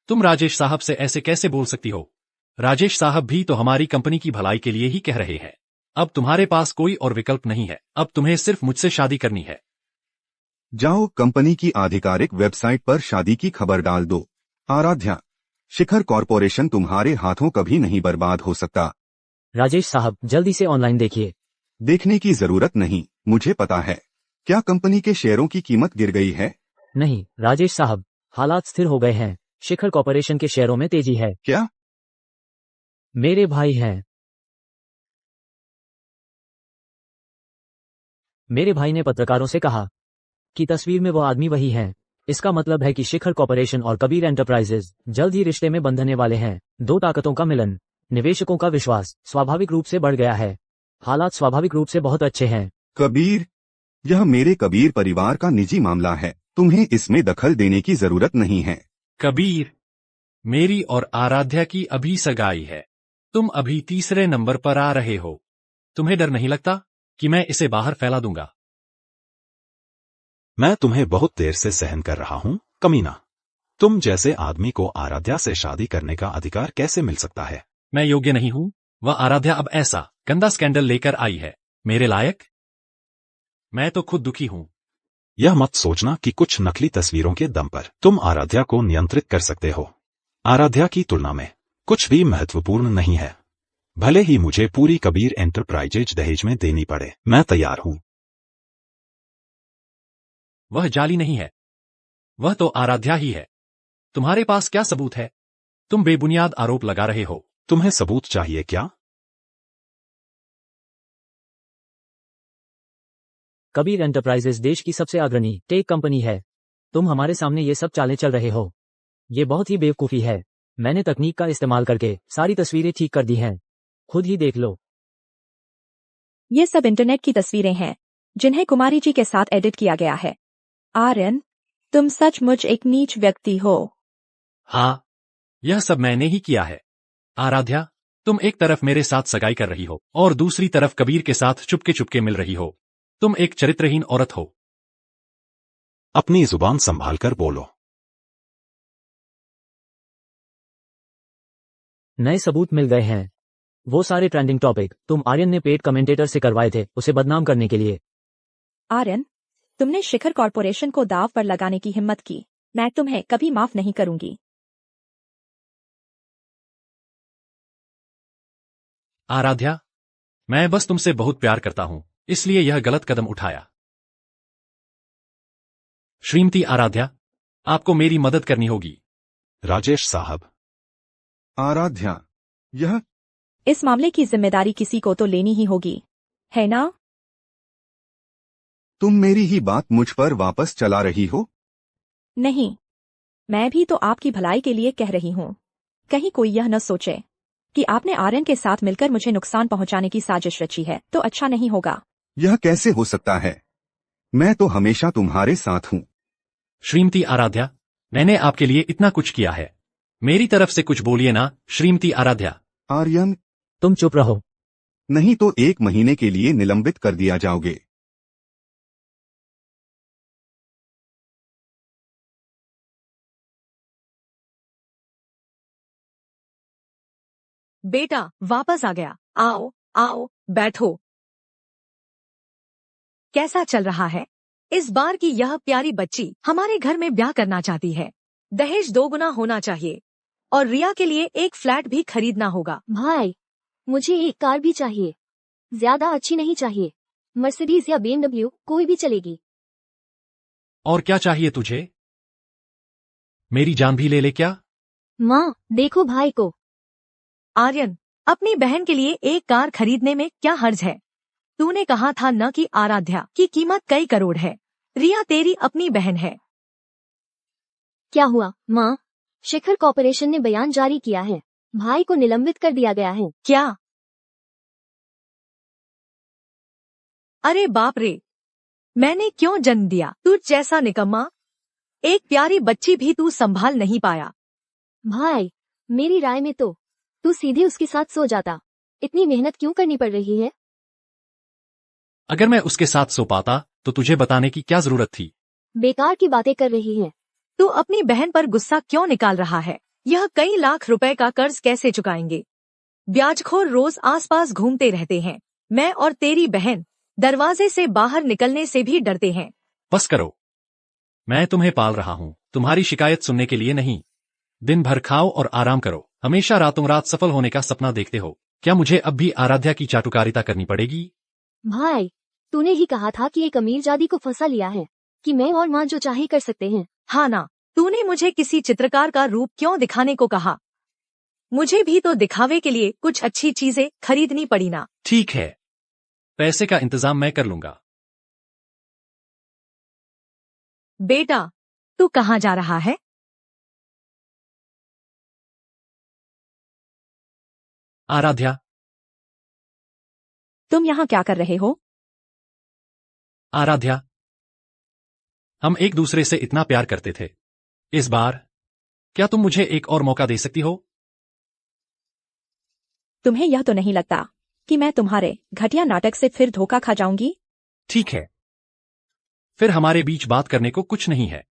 तुम राजेश साहब से ऐसे कैसे बोल सकती हो? राजेश साहब भी तो हमारी कंपनी की भलाई के लिए ही कह रहे हैं। अब तुम्हारे पास कोई और विकल्प नहीं है, अब तुम्हें सिर्फ मुझसे शादी करनी है। जाओ कंपनी की आधिकारिक वेबसाइट पर शादी की खबर डाल दो। आराध्या, शिखर कॉरपोरेशन तुम्हारे हाथों कभी नहीं बर्बाद हो सकता। राजेश साहब, जल्दी से ऑनलाइन देखिए। देखने की जरूरत नहीं, मुझे पता है। क्या कंपनी के शेयरों की कीमत गिर गई है? नहीं राजेश साहब, हालात स्थिर हो गए हैं। शिखर कॉरपोरेशन के शेयरों में तेजी है। क्या? मेरे भाई हैं। मेरे भाई ने पत्रकारों से कहा कि तस्वीर में वो आदमी वही हैं। इसका मतलब है कि शिखर कॉरपोरेशन और कबीर एंटरप्राइजेज जल्द ही रिश्ते में बंधने वाले हैं। दो ताकतों का मिलन। निवेशकों का विश्वास स्वाभाविक रूप से बढ़ गया है। हालात स्वाभाविक रूप से बहुत अच्छे हैं। कबीर? यह मेरे कबीर परिवार का निजी मामला है, तुम्हें इसमें दखल देने की जरूरत नहीं है। कबीर, मेरी और आराध्या की अभी सगाई है, तुम अभी तीसरे नंबर पर आ रहे हो। तुम्हें डर नहीं लगता कि मैं इसे बाहर फैला दूंगा? मैं तुम्हें बहुत देर से सहन कर रहा हूं, कमीना। तुम जैसे आदमी को आराध्या से शादी करने का अधिकार कैसे मिल सकता है? मैं योग्य नहीं हूं? वह आराध्या अब ऐसा गंदा स्कैंडल लेकर आई है, मेरे लायक? मैं तो खुद दुखी हूं। यह मत सोचना कि कुछ नकली तस्वीरों के दम पर तुम आराध्या को नियंत्रित कर सकते हो। आराध्या की तुलना में कुछ भी महत्वपूर्ण नहीं है। भले ही मुझे पूरी कबीर एंटरप्राइजेज दहेज में देनी पड़े, मैं तैयार हूं। वह जाली नहीं है, वह तो आराध्या ही है। तुम्हारे पास क्या सबूत है? तुम बेबुनियाद आरोप लगा रहे हो। तुम्हें सबूत चाहिए क्या? कबीर एंटरप्राइजेज देश की सबसे अग्रणी टेक कंपनी है। तुम हमारे सामने ये सब चालें चल रहे हो। ये बहुत ही बेवकूफी है। मैंने तकनीक का इस्तेमाल करके सारी तस्वीरें ठीक कर दी हैं। खुद ही देख लो। ये सब इंटरनेट की तस्वीरें हैं जिन्हें कुमारी जी के साथ एडिट किया गया है। आर्यन, तुम सचमुच एक नीच व्यक्ति हो। हाँ, यह सब मैंने ही किया है। आराध्या, तुम एक तरफ मेरे साथ सगाई कर रही हो और दूसरी तरफ कबीर के साथ चुपके चुपके मिल रही हो। तुम एक चरित्रहीन औरत हो। अपनी जुबान संभाल कर बोलो। नए सबूत मिल गए हैं। वो सारे ट्रेंडिंग टॉपिक तुम आर्यन ने पेड कमेंटेटर से करवाए थे उसे बदनाम करने के लिए। आर्यन, तुमने शिखर कॉरपोरेशन को दाव पर लगाने की हिम्मत की। मैं तुम्हें कभी माफ नहीं करूंगी। आराध्या, मैं बस तुमसे बहुत प्यार करता हूं, इसलिए यह गलत कदम उठाया। श्रीमती आराध्या, आपको मेरी मदद करनी होगी। राजेश साहब। आराध्या, यह इस मामले की जिम्मेदारी किसी को तो लेनी ही होगी, है ना? तुम मेरी ही बात मुझ पर वापस चला रही हो? नहीं, मैं भी तो आपकी भलाई के लिए कह रही हूँ। कहीं कोई यह न सोचे कि आपने आर्यन के साथ मिलकर मुझे नुकसान पहुंचाने की साजिश रची है, तो अच्छा नहीं होगा। यह कैसे हो सकता है? मैं तो हमेशा तुम्हारे साथ हूँ। श्रीमती आराध्या, मैंने आपके लिए इतना कुछ किया है, मेरी तरफ से कुछ बोलिए ना, श्रीमती आराध्या। आर्यन, तुम चुप रहो। नहीं तो 1 महीने के लिए निलंबित कर दिया जाओगे। बेटा वापस आ गया। आओ आओ बैठो। कैसा चल रहा है? इस बार की यह प्यारी बच्ची हमारे घर में ब्याह करना चाहती है। दहेज 2 गुना होना चाहिए और रिया के लिए एक फ्लैट भी खरीदना होगा। भाई, मुझे एक कार भी चाहिए, ज्यादा अच्छी नहीं चाहिए, मर्सिडीज या BMW कोई भी चलेगी। और क्या चाहिए तुझे? मेरी जान भी ले ले क्या? माँ, देखो भाई को। आर्यन, अपनी बहन के लिए एक कार खरीदने में क्या हर्ज है? तूने कहा था न कि आराध्या की कीमत कई करोड़ है। रिया तेरी अपनी बहन है। क्या हुआ माँ? शिखर कॉर्पोरेशन ने बयान जारी किया है, भाई को निलंबित कर दिया गया है। क्या? अरे बाप रे, मैंने क्यों जन्म दिया तू जैसा निकम्मा? एक प्यारी बच्ची भी तू संभाल नहीं पाया। भाई, मेरी राय में तो तू सीधे उसके साथ सो जाता, इतनी मेहनत क्यों करनी पड़ रही है? अगर मैं उसके साथ सो पाता तो तुझे बताने की क्या जरूरत थी? बेकार की बातें कर रही है। तू अपनी बहन पर गुस्सा क्यों निकाल रहा है? यह कई लाख रुपए का कर्ज कैसे चुकाएंगे? ब्याजखोर रोज आसपास घूमते रहते हैं। मैं और तेरी बहन दरवाजे से बाहर निकलने से भी डरते हैं। बस करो, मैं तुम्हें पाल रहा हूँ, तुम्हारी शिकायत सुनने के लिए नहीं। दिन भर खाओ और आराम करो, हमेशा रातों रात सफल होने का सपना देखते हो। क्या मुझे अब भी आराध्या की चाटुकारिता करनी पड़ेगी? भाई, तूने ही कहा था कि एक अमीरजादी को फंसा लिया है, कि मैं और माँ जो चाहे कर सकते हैं। हाँ ना, तूने मुझे किसी चित्रकार का रूप क्यों दिखाने को कहा? मुझे भी तो दिखावे के लिए कुछ अच्छी चीजें खरीदनी पड़ी ना। ठीक है, पैसे का इंतजाम मैं कर लूंगा। बेटा, तू कहाँ जा रहा है? आराध्या, तुम यहाँ क्या कर रहे हो? आराध्या, हम एक दूसरे से इतना प्यार करते थे। इस बार क्या तुम मुझे एक और मौका दे सकती हो? तुम्हें यह तो नहीं लगता कि मैं तुम्हारे घटिया नाटक से फिर धोखा खा जाऊंगी? ठीक है, फिर हमारे बीच बात करने को कुछ नहीं है।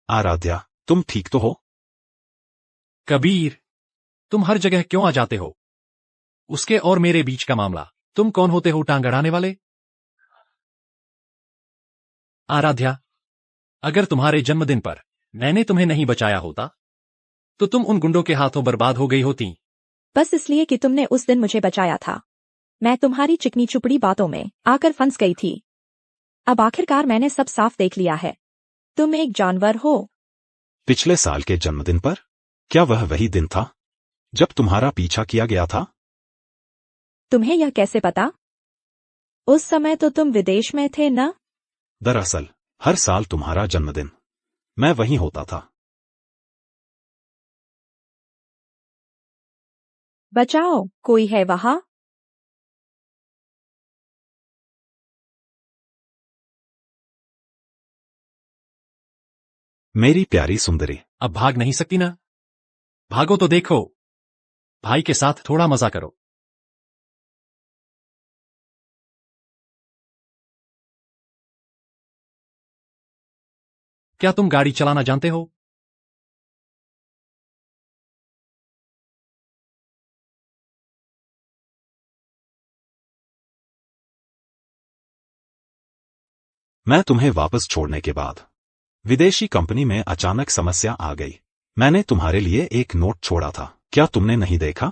आराध्या, तुम ठीक तो हो? कबीर, तुम हर जगह क्यों आ जाते हो? उसके और मेरे बीच का मामला, तुम कौन होते हो टांग अड़ाने वाले? आराध्या, अगर तुम्हारे जन्मदिन पर मैंने तुम्हें नहीं बचाया होता तो तुम उन गुंडों के हाथों बर्बाद हो गई होती। बस इसलिए कि तुमने उस दिन मुझे बचाया था। मैं तुम्हारी चिकनी चुपड़ी बातों में आकर फंस गई थी। अब आखिरकार मैंने सब साफ देख लिया है। तुम एक जानवर हो। पिछले साल के जन्मदिन पर? क्या वह वही दिन था जब तुम्हारा पीछा किया गया था? तुम्हें यह कैसे पता? उस समय तो तुम विदेश में थे न? दरअसल हर साल तुम्हारा जन्मदिन मैं वहीं होता था। बचाओ, कोई है वहां? मेरी प्यारी सुंदरी, अब भाग नहीं सकती ना? भागो तो देखो, भाई के साथ थोड़ा मजा करो। क्या तुम गाड़ी चलाना जानते हो? मैं तुम्हें वापस छोड़ने के बाद विदेशी कंपनी में अचानक समस्या आ गई। मैंने तुम्हारे लिए एक नोट छोड़ा था, क्या तुमने नहीं देखा?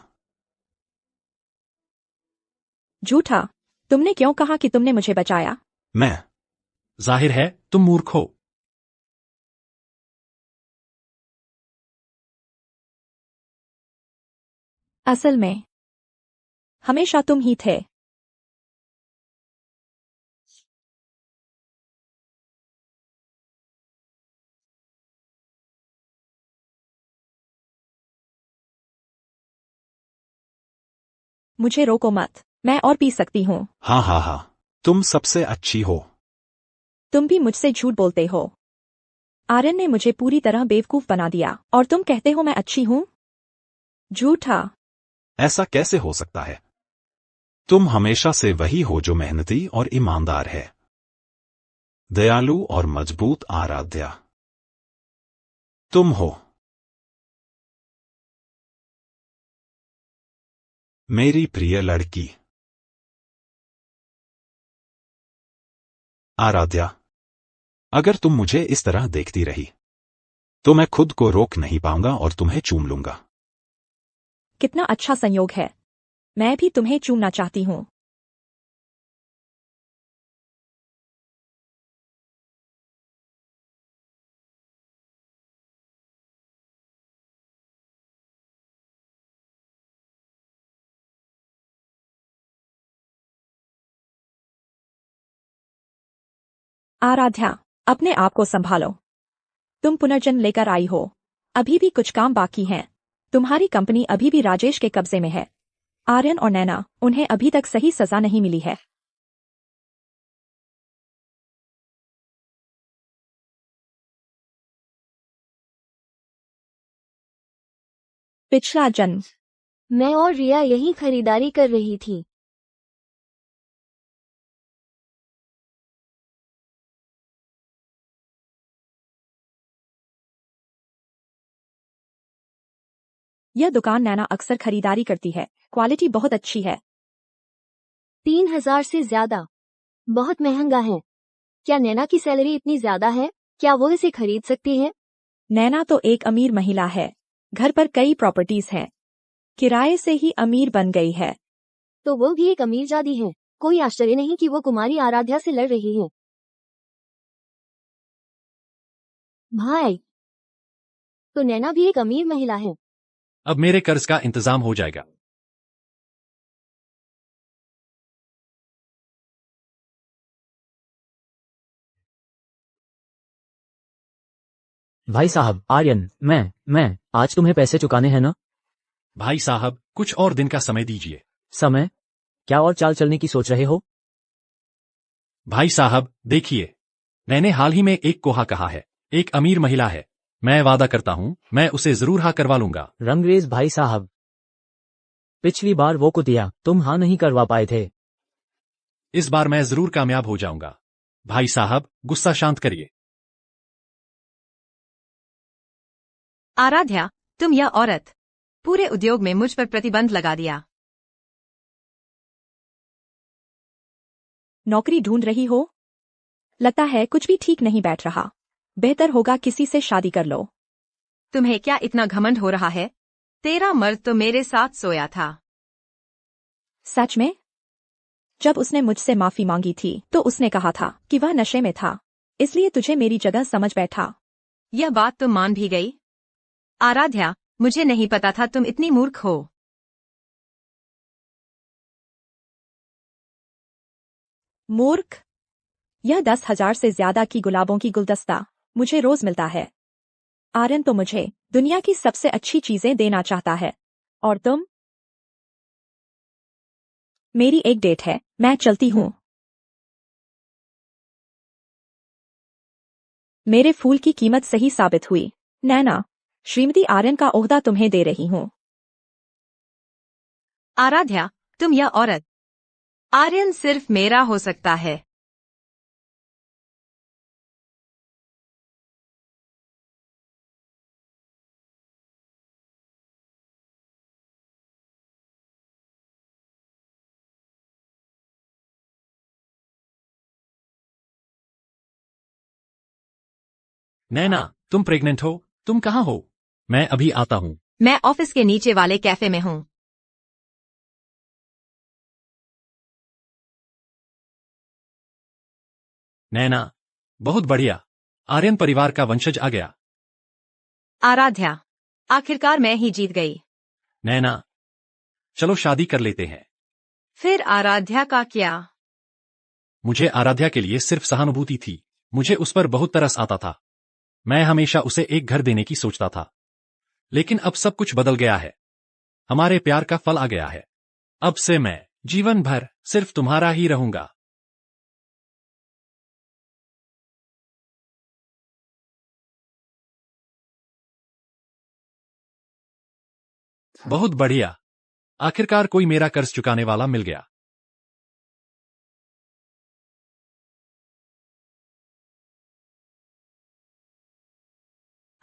झूठा। तुमने क्यों कहा कि तुमने मुझे बचाया? मैं जाहिर है तुम मूर्ख हो। असल में हमेशा तुम ही थे। मुझे रोको मत, मैं और पी सकती हूँ। हाँ हाँ हाँ, तुम सबसे अच्छी हो। तुम भी मुझसे झूठ बोलते हो। आर्यन ने मुझे पूरी तरह बेवकूफ बना दिया और तुम कहते हो मैं अच्छी हूँ? झूठा। ऐसा कैसे हो सकता है? तुम हमेशा से वही हो जो मेहनती और ईमानदार है। दयालु और मजबूत आराध्या तुम हो। मेरी प्रिय लड़की आराध्या, अगर तुम मुझे इस तरह देखती रही तो मैं खुद को रोक नहीं पाऊंगा और तुम्हें चूम लूंगा। कितना अच्छा संयोग है, मैं भी तुम्हें चूमना चाहती हूँ। आराध्या, अपने आप को संभालो। तुम पुनर्जन्म लेकर आई हो, अभी भी कुछ काम बाकी हैं। तुम्हारी कंपनी अभी भी राजेश के कब्जे में है। आर्यन और नैना, उन्हें अभी तक सही सजा नहीं मिली है। पिछला जन्म। मैं और रिया यही खरीदारी कर रही थी। यह दुकान नैना अक्सर खरीदारी करती है, क्वालिटी बहुत अच्छी है। 3,000 से ज्यादा बहुत महंगा है। क्या नैना की सैलरी इतनी ज्यादा है? क्या वो इसे खरीद सकती है? नैना तो एक अमीर महिला है, घर पर कई प्रॉपर्टीज हैं, किराए से ही अमीर बन गई है। तो वो भी एक अमीर जादी है। कोई आश्चर्य नहीं कि वो कुमारी आराध्या से लड़ रही है। भाई, तो नैना भी एक अमीर महिला है। अब मेरे कर्ज का इंतजाम हो जाएगा। भाई साहब, आर्यन, मैं आज तुम्हें पैसे चुकाने हैं ना? भाई साहब, कुछ और दिन का समय दीजिए। समय? क्या और चाल चलने की सोच रहे हो? भाई साहब, देखिए, मैंने हाल ही में एक को हाँ कहा है। एक अमीर महिला है। मैं वादा करता हूँ, मैं उसे जरूर हाँ करवा लूंगा। रंगरेज भाई साहब, पिछली बार वो कुतिया तुम हाँ नहीं करवा पाए थे। इस बार मैं जरूर कामयाब हो जाऊंगा। भाई साहब, गुस्सा शांत करिए। आराध्या, तुम यह औरत पूरे उद्योग में मुझ पर प्रतिबंध लगा दिया। नौकरी ढूंढ रही हो? लगता है कुछ भी ठीक नहीं बैठ रहा। बेहतर होगा किसी से शादी कर लो। तुम्हें क्या इतना घमंड हो रहा है? तेरा मर्द तो मेरे साथ सोया था। सच में? जब उसने मुझसे माफी मांगी थी तो उसने कहा था कि वह नशे में था, इसलिए तुझे मेरी जगह समझ बैठा। यह बात तुम मान भी गई? आराध्या, मुझे नहीं पता था तुम इतनी मूर्ख हो। मूर्ख? यह 10,000 से ज्यादा की गुलाबों की गुलदस्ता मुझे रोज मिलता है। आर्यन तो मुझे दुनिया की सबसे अच्छी चीजें देना चाहता है, और तुम? मेरी एक डेट है, मैं चलती हूँ। मेरे फूल की कीमत सही साबित हुई। नैना, श्रीमती आर्यन का ओहदा तुम्हें दे रही हूँ। आराध्या, तुम यह औरत। आर्यन सिर्फ मेरा हो सकता है। नैना, तुम प्रेग्नेंट हो? तुम कहाँ हो? मैं अभी आता हूँ। मैं ऑफिस के नीचे वाले कैफे में हूँ। नैना, बहुत बढ़िया। आर्यन परिवार का वंशज आ गया। आराध्या, आखिरकार मैं ही जीत गई। नैना, चलो शादी कर लेते हैं। फिर आराध्या का क्या? मुझे आराध्या के लिए सिर्फ सहानुभूति थी। मुझे उस पर बहुत तरस आता था। मैं हमेशा उसे एक घर देने की सोचता था। लेकिन अब सब कुछ बदल गया है। हमारे प्यार का फल आ गया है। अब से मैं जीवन भर सिर्फ तुम्हारा ही रहूंगा। बहुत बढ़िया। आखिरकार कोई मेरा कर्ज चुकाने वाला मिल गया।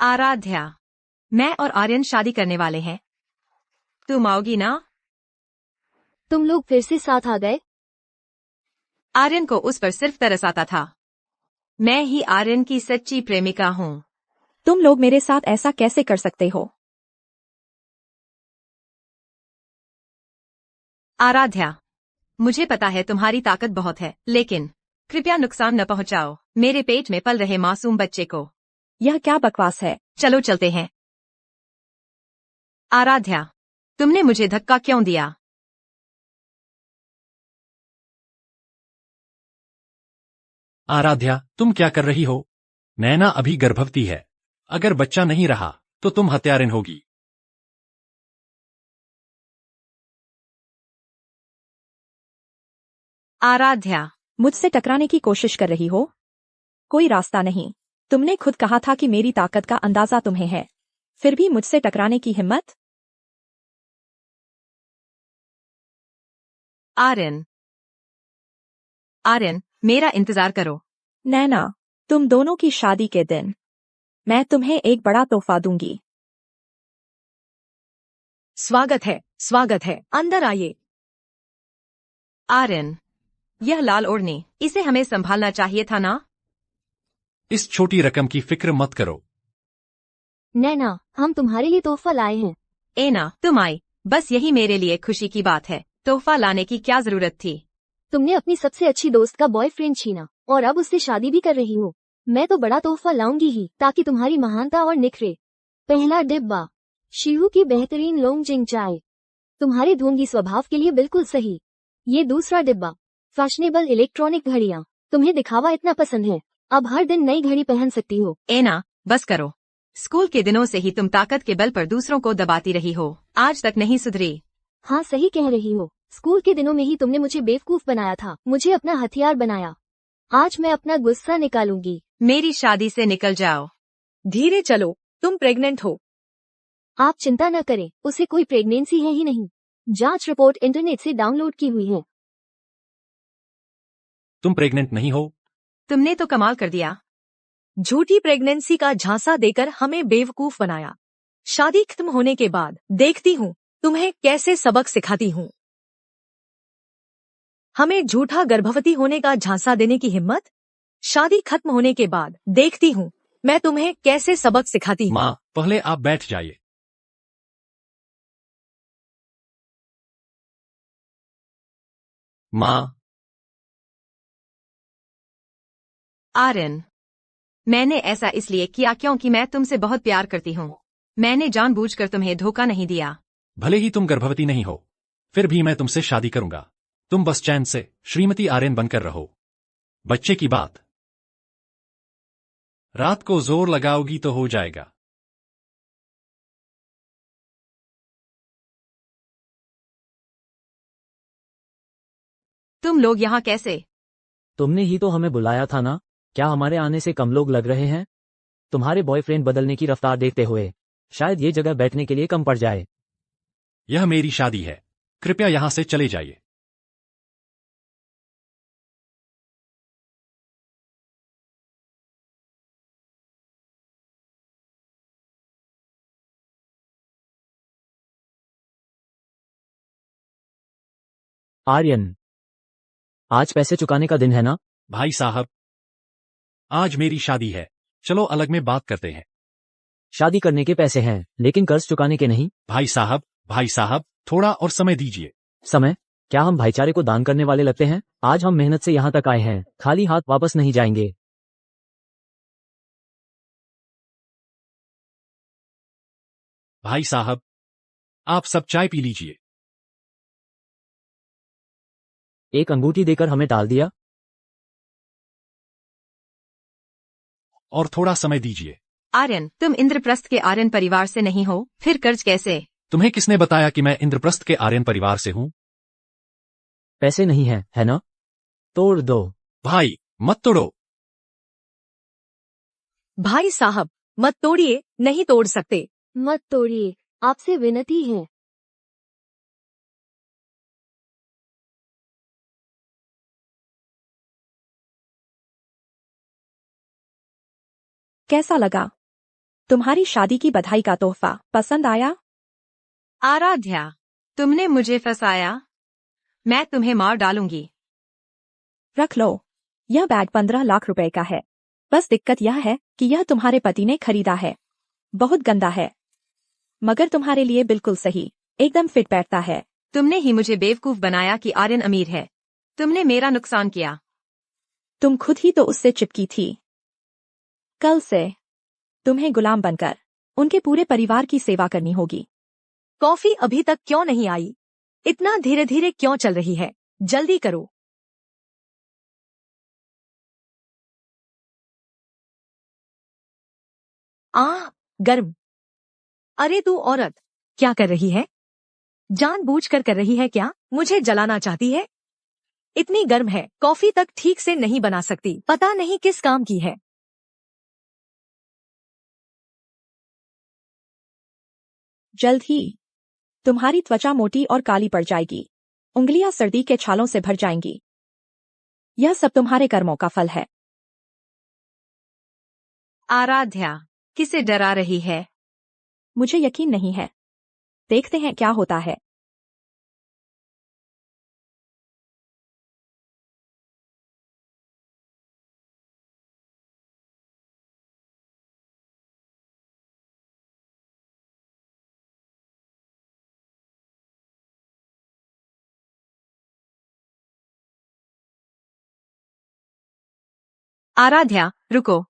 आराध्या, मैं और आर्यन शादी करने वाले हैं। तुम आओगी ना? तुम लोग फिर से साथ आ गए? आर्यन को उस पर सिर्फ तरस आता था। मैं ही आर्यन की सच्ची प्रेमिका हूँ। तुम लोग मेरे साथ ऐसा कैसे कर सकते हो? आराध्या, मुझे पता है तुम्हारी ताकत बहुत है, लेकिन कृपया नुकसान न पहुंचाओ मेरे पेट में पल रहे मासूम बच्चे को। यह क्या बकवास है? चलो चलते हैं। आराध्या, तुमने मुझे धक्का क्यों दिया? आराध्या, तुम क्या कर रही हो? नैना अभी गर्भवती है। अगर बच्चा नहीं रहा तो तुम हत्यारिन होगी। आराध्या, मुझसे टकराने की कोशिश कर रही हो? कोई रास्ता नहीं। तुमने खुद कहा था कि मेरी ताकत का अंदाजा तुम्हें है, फिर भी मुझसे टकराने की हिम्मत? आर्यन, आर्यन, मेरा इंतजार करो। नैना, तुम दोनों की शादी के दिन मैं तुम्हें एक बड़ा तोहफा दूंगी। स्वागत है, अंदर आइए। आर्यन, यह लाल ओढ़नी, इसे हमें संभालना चाहिए था ना? इस छोटी रकम की फिक्र मत करो। नैना, हम तुम्हारे लिए तोहफा लाए हैं। एना, तुम आई, बस यही मेरे लिए खुशी की बात है। तोहफा लाने की क्या जरूरत थी? तुमने अपनी सबसे अच्छी दोस्त का बॉयफ्रेंड छीना और अब उससे शादी भी कर रही हो। मैं तो बड़ा तोहफा लाऊंगी ही, ताकि तुम्हारी महानता और निखरे। पहला डिब्बा, शिहू की बेहतरीन लोंगजिंग चाय, तुम्हारे ढोंगी स्वभाव के लिए बिल्कुल सही। ये दूसरा डिब्बा, फैशनेबल इलेक्ट्रॉनिक घड़ियां, तुम्हें दिखावा इतना पसंद है, अब हर दिन नई घड़ी पहन सकती हो। एना, बस करो। स्कूल के दिनों से ही तुम ताकत के बल पर दूसरों को दबाती रही हो, आज तक नहीं सुधरी। हाँ, सही कह रही हो। स्कूल के दिनों में ही तुमने मुझे बेवकूफ बनाया था, मुझे अपना हथियार बनाया। आज मैं अपना गुस्सा निकालूंगी। मेरी शादी से निकल जाओ। धीरे चलो, तुम प्रेग्नेंट हो। आप चिंता न करें, उसे कोई प्रेगनेंसी है ही नहीं। जांच रिपोर्ट इंटरनेट से डाउनलोड की हुई है। तुम प्रेग्नेंट नहीं हो। तुमने तो कमाल कर दिया। झूठी प्रेगनेंसी का झांसा देकर हमें बेवकूफ बनाया। शादी खत्म होने के बाद देखती हूँ तुम्हें कैसे सबक सिखाती हूँ। हमें झूठा गर्भवती होने का झांसा देने की हिम्मत? शादी खत्म होने के बाद देखती हूँ मैं तुम्हें कैसे सबक सिखाती हूँ। माँ, पहले आप बैठ जाइए। माँ, आर्यन, मैंने ऐसा इसलिए किया क्योंकि मैं तुमसे बहुत प्यार करती हूँ। मैंने जानबूझकर तुम्हें धोखा नहीं दिया। भले ही तुम गर्भवती नहीं हो, फिर भी मैं तुमसे शादी करूंगा। तुम बस चैन से श्रीमती आर्यन बनकर रहो। बच्चे की बात रात को जोर लगाओगी तो हो जाएगा। तुम लोग यहाँ कैसे? तुमने ही तो हमें बुलाया था ना? क्या हमारे आने से कम लोग लग रहे हैं? तुम्हारे बॉयफ्रेंड बदलने की रफ्तार देखते हुए शायद ये जगह बैठने के लिए कम पड़ जाए। यह मेरी शादी है, कृपया यहां से चले जाइए। आर्यन, आज पैसे चुकाने का दिन है ना? भाई साहब, आज मेरी शादी है, चलो अलग में बात करते हैं। शादी करने के पैसे हैं, लेकिन कर्ज चुकाने के नहीं। भाई साहब, थोड़ा और समय दीजिए। समय? क्या हम भाईचारे को दान करने वाले लगते हैं? आज हम मेहनत से यहाँ तक आए हैं, खाली हाथ वापस नहीं जाएंगे। भाई साहब, आप सब चाय पी लीजिए। एक अंगूठी देकर हमें टाल दिया। और थोड़ा समय दीजिए। आर्यन, तुम इंद्रप्रस्थ के आर्यन परिवार से नहीं हो, फिर कर्ज कैसे? तुम्हें किसने बताया कि मैं इंद्रप्रस्थ के आर्यन परिवार से हूं? पैसे नहीं है ना? तोड़ दो। भाई, मत तोड़ो। भाई साहब, मत तोड़िए, नहीं तोड़ सकते। मत तोड़िए, आपसे विनती है। कैसा लगा? तुम्हारी शादी की बधाई का तोहफा पसंद आया? आराध्या, तुमने मुझे फंसाया। मैं तुम्हें मार डालूंगी। रख लो। यह बैग 15 लाख रुपए का है। बस दिक्कत यह है कि यह तुम्हारे पति ने खरीदा है। बहुत गंदा है, मगर तुम्हारे लिए बिल्कुल सही, एकदम फिट बैठता है। तुमने ही मुझे बेवकूफ बनाया कि आर्यन अमीर है। तुमने मेरा नुकसान किया। तुम खुद ही तो उससे चिपकी थी। कल से तुम्हें गुलाम बनकर उनके पूरे परिवार की सेवा करनी होगी। कॉफी अभी तक क्यों नहीं आई? इतना धीरे धीरे क्यों चल रही है? जल्दी करो। गर्म। अरे तू औरत, क्या कर रही है? जानबूझकर कर रही है क्या? मुझे जलाना चाहती है? इतनी गर्म है, कॉफी तक ठीक से नहीं बना सकती। पता नहीं किस काम की है। जल्द ही तुम्हारी त्वचा मोटी और काली पड़ जाएगी। उंगलियां सर्दी के छालों से भर जाएंगी। यह सब तुम्हारे कर्मों का फल है। आराध्या, किसे डरा रही है? मुझे यकीन नहीं है। देखते हैं क्या होता है। आराध्या, रुको।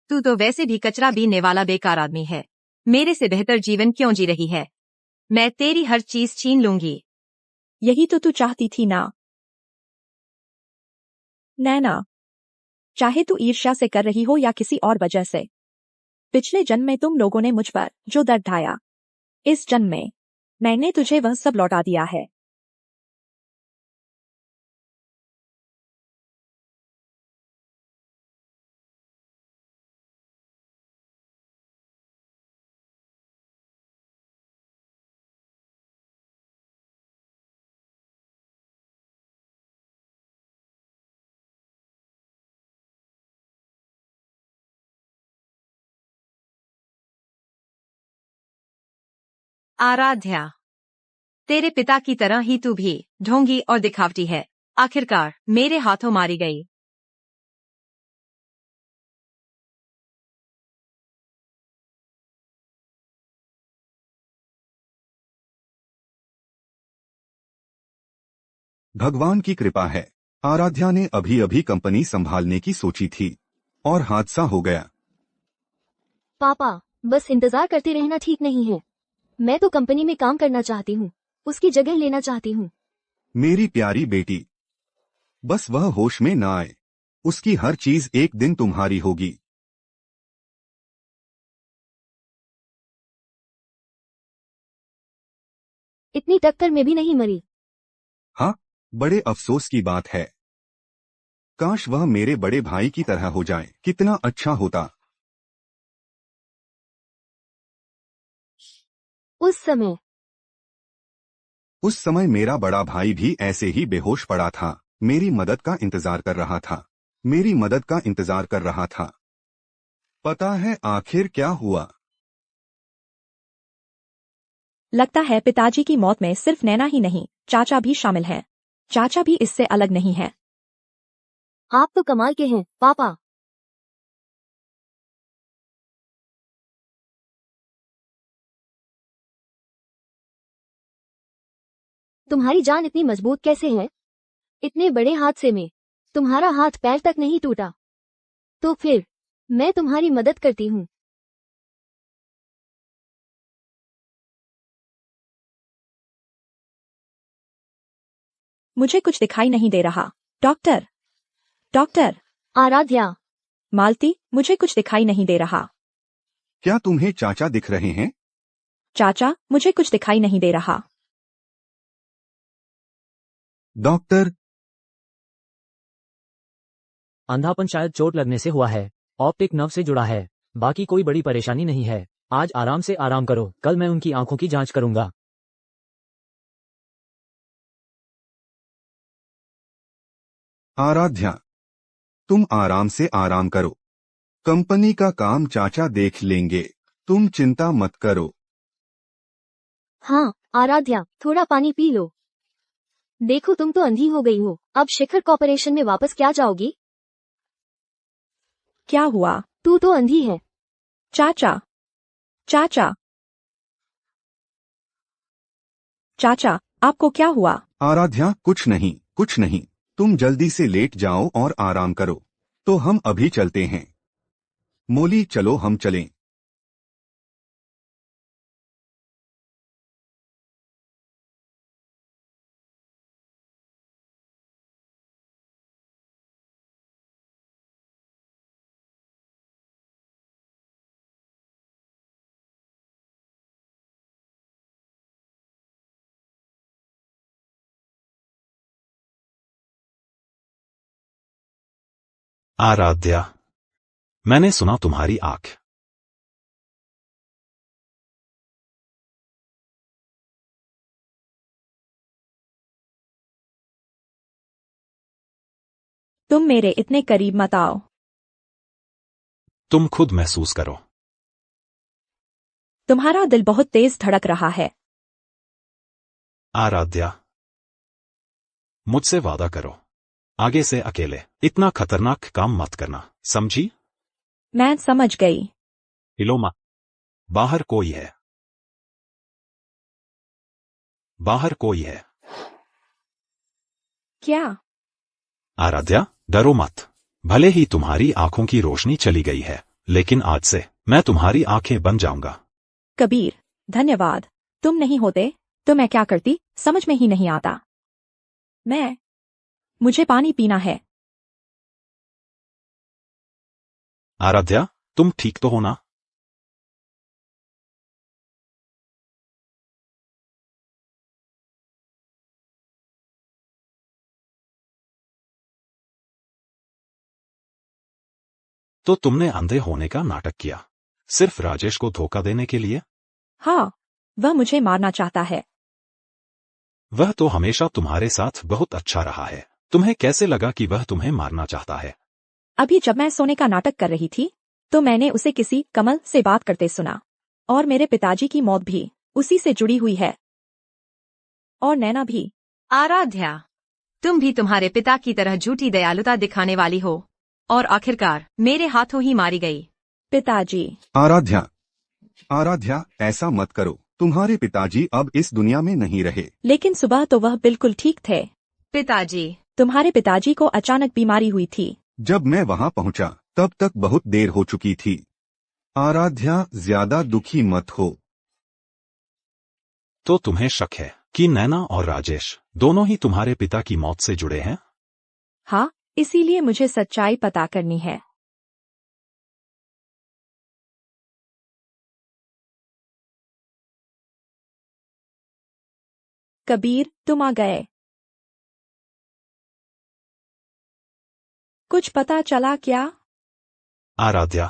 तू तो वैसे भी कचरा बीनने वाला बेकार आदमी है। मेरे से बेहतर जीवन क्यों जी रही है? मैं तेरी हर चीज छीन लूंगी। यही तो तू चाहती थी ना नैना? चाहे तू ईर्ष्या से कर रही हो या किसी और वजह से, पिछले जन्म में तुम लोगों ने मुझ पर जो दर्द ढाया, इस जन्म में मैंने तुझे वह सब लौटा दिया है। आराध्या, तेरे पिता की तरह ही तू भी ढोंगी और दिखावटी है। आखिरकार मेरे हाथों मारी गई। भगवान की कृपा है, आराध्या ने अभी अभी कंपनी संभालने की सोची थी और हादसा हो गया। पापा, बस इंतजार करते रहना ठीक नहीं है। मैं तो कंपनी में काम करना चाहती हूँ, उसकी जगह लेना चाहती हूँ। मेरी प्यारी बेटी, बस वह होश में ना आए। उसकी हर चीज एक दिन तुम्हारी होगी। इतनी टक्कर में भी नहीं मरी। हाँ, बड़े अफसोस की बात है। काश वह मेरे बड़े भाई की तरह हो जाए, कितना अच्छा होता। उस समय मेरा बड़ा भाई भी ऐसे ही बेहोश पड़ा था, मेरी मदद का इंतजार कर रहा था। पता है आखिर क्या हुआ? लगता है पिताजी की मौत में सिर्फ नैना ही नहीं, चाचा भी शामिल हैं। चाचा भी इससे अलग नहीं है। आप तो कमाल के हैं, पापा। तुम्हारी जान इतनी मजबूत कैसे है? इतने बड़े हादसे में तुम्हारा हाथ पैर तक नहीं टूटा। तो फिर मैं तुम्हारी मदद करती हूँ। मुझे कुछ दिखाई नहीं दे रहा। Doctor, doctor. आराध्या, मालती, मुझे कुछ दिखाई नहीं दे रहा। क्या तुम्हें चाचा दिख रहे हैं? चाचा, मुझे कुछ दिखाई नहीं दे रहा। डॉक्टर, अंधापन शायद चोट लगने से हुआ है। ऑप्टिक नर्व से जुड़ा है। बाकी कोई बड़ी परेशानी नहीं है। आज आराम से आराम करो, कल मैं उनकी आंखों की जांच करूंगा। आराध्या, तुम आराम से आराम करो। कंपनी का काम चाचा देख लेंगे, तुम चिंता मत करो। हाँ आराध्या, थोड़ा पानी पी लो। देखो तुम तो अंधी हो गई हो, अब शिखर कॉर्पोरेशन में वापस क्या जाओगी? क्या हुआ? तू तो अंधी है। चाचा, चाचा, चाचा, आपको क्या हुआ? आराध्या कुछ नहीं, कुछ नहीं, तुम जल्दी से लेट जाओ और आराम करो। तो हम अभी चलते हैं। मोली चलो हम चलें। आराध्या, मैंने सुना तुम्हारी आंख। तुम मेरे इतने करीब मत आओ। तुम खुद महसूस करो। तुम्हारा दिल बहुत तेज धड़क रहा है। आराध्या, मुझसे वादा करो, आगे से अकेले इतना खतरनाक काम मत करना, समझी? मैं समझ गई। इलोमा, बाहर कोई है। बाहर कोई है। क्या? आराध्या, डरो मत। भले ही तुम्हारी आंखों की रोशनी चली गई है, लेकिन आज से मैं तुम्हारी आंखें बन जाऊंगा। कबीर, धन्यवाद। तुम नहीं होते तो मैं क्या करती, समझ में ही नहीं आता। मुझे पानी पीना है। आराध्या, तुम ठीक तो हो ना? तो तुमने अंधे होने का नाटक किया, सिर्फ राजेश को धोखा देने के लिए? हाँ, वह मुझे मारना चाहता है। वह तो हमेशा तुम्हारे साथ बहुत अच्छा रहा है, तुम्हें कैसे लगा कि वह तुम्हें मारना चाहता है? अभी जब मैं सोने का नाटक कर रही थी तो मैंने उसे किसी कमल से बात करते सुना, और मेरे पिताजी की मौत भी उसी से जुड़ी हुई है, और नैना भी। आराध्या, तुम भी तुम्हारे पिता की तरह झूठी दयालुता दिखाने वाली हो, और आखिरकार मेरे हाथों ही मारी गई। पिताजी। आराध्या, आराध्या ऐसा मत करो, तुम्हारे पिताजी अब इस दुनिया में नहीं रहे। लेकिन सुबह तो वह बिल्कुल ठीक थे। पिताजी। तुम्हारे पिताजी को अचानक बीमारी हुई थी। जब मैं वहां पहुंचा तब तक बहुत देर हो चुकी थी। आराध्या ज्यादा दुखी मत हो। तो तुम्हें शक है कि नैना और राजेश दोनों ही तुम्हारे पिता की मौत से जुड़े हैं? हाँ, इसीलिए मुझे सच्चाई पता करनी है। कबीर, तुम आ गए। कुछ पता चला क्या? आराध्या,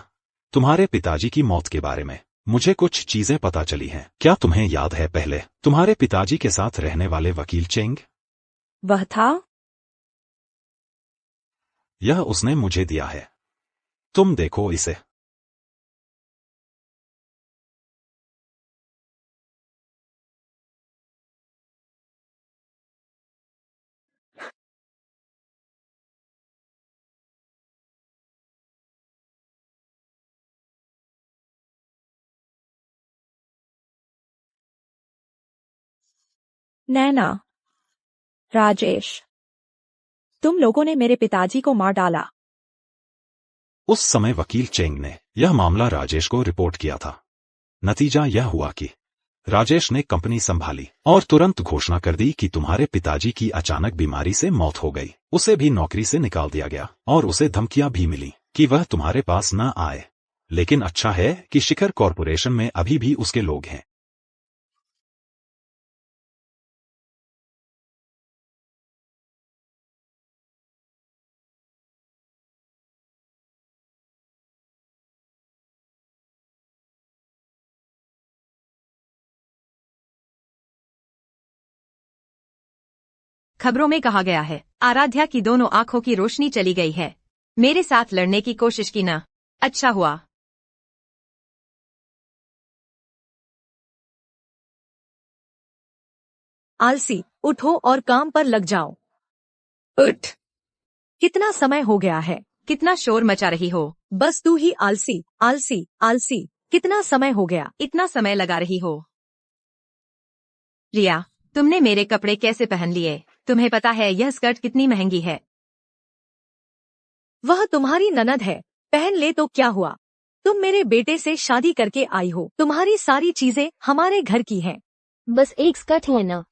तुम्हारे पिताजी की मौत के बारे में मुझे कुछ चीजें पता चली हैं। क्या तुम्हें याद है पहले तुम्हारे पिताजी के साथ रहने वाले वकील चेंग? वह था? यह उसने मुझे दिया है, तुम देखो इसे। नैना, राजेश, तुम लोगों ने मेरे पिताजी को मार डाला। उस समय वकील चेंग ने यह मामला राजेश को रिपोर्ट किया था। नतीजा यह हुआ कि राजेश ने कंपनी संभाली और तुरंत घोषणा कर दी कि तुम्हारे पिताजी की अचानक बीमारी से मौत हो गई। उसे भी नौकरी से निकाल दिया गया और उसे धमकियां भी मिली कि वह तुम्हारे पास न आए। लेकिन अच्छा है कि शिखर कॉर्पोरेशन में अभी भी उसके लोग हैं। खबरों में कहा गया है आराध्या की दोनों आंखों की रोशनी चली गई है। मेरे साथ लड़ने की कोशिश की ना। अच्छा हुआ। आलसी, उठो और काम पर लग जाओ। उठ। कितना समय हो गया है? कितना शोर मचा रही हो? बस तू ही आलसी, आलसी, आलसी। कितना समय हो गया? इतना समय लगा रही हो। रिया, तुमने मेरे कपड़े कैसे पहन लिए? तुम्हें पता है यह स्कर्ट कितनी महंगी है? वह तुम्हारी ननद है, पहन ले तो क्या हुआ? तुम मेरे बेटे से शादी करके आई हो, तुम्हारी सारी चीजें हमारे घर की हैं। बस एक स्कर्ट है ना।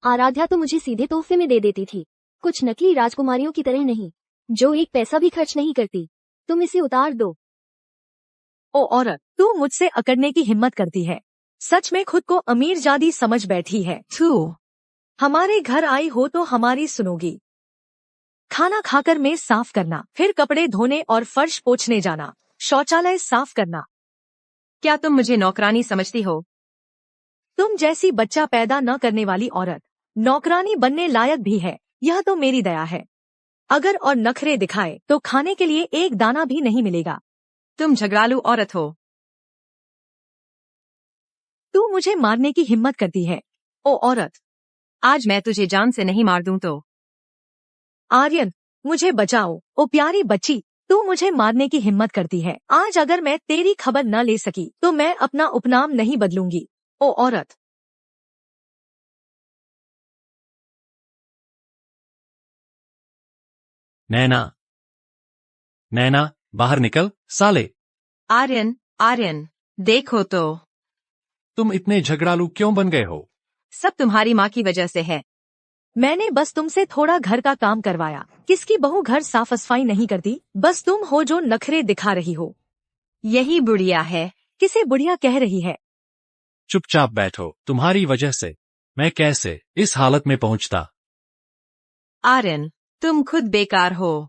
आराध्या तो मुझे सीधे तोहफे में दे देती थी, कुछ नकली राजकुमारियों की तरह नहीं, जो एक पैसा भी खर्च नहीं करती। तुम इसे उतार दो। ओ औरत, तू मुझसे अकड़ने की हिम्मत करती है। सच में खुद को अमीर जादी समझ बैठी है। थू। हमारे घर आई हो तो हमारी सुनोगी। खाना खाकर मेज साफ करना, फिर कपड़े धोने और फर्श पोंछने जाना, शौचालय साफ करना। क्या तुम मुझे नौकरानी समझती हो? तुम जैसी बच्चा पैदा न करने वाली औरत नौकरानी बनने लायक भी है, यह तो मेरी दया है। अगर और नखरे दिखाए तो खाने के लिए एक दाना भी नहीं मिलेगा। तुम झगड़ालू औरत हो। तू मुझे मारने की हिम्मत करती है। ओ औरत, आज मैं तुझे जान से नहीं मार दूं तो। आर्यन, मुझे बचाओ। ओ प्यारी बच्ची, तू मुझे मारने की हिम्मत करती है। आज अगर मैं तेरी खबर न ले सकी तो मैं अपना उपनाम नहीं बदलूंगी। ओ औरत। नैना, नैना, बाहर निकल, साले। आर्यन, आर्यन, देखो तो। तुम इतने झगड़ालू क्यों बन गए हो? सब तुम्हारी माँ की वजह से है। मैंने बस तुमसे थोड़ा घर का काम करवाया। किसकी बहू घर साफ सफाई नहीं करती? बस तुम हो जो नखरे दिखा रही हो। यही बुढ़िया है। किसे बुढ़िया कह रही है? चुपचाप बैठो, तुम्हारी वजह से मैं कैसे इस हालत में पहुंचता। आर्यन, तुम खुद बेकार हो।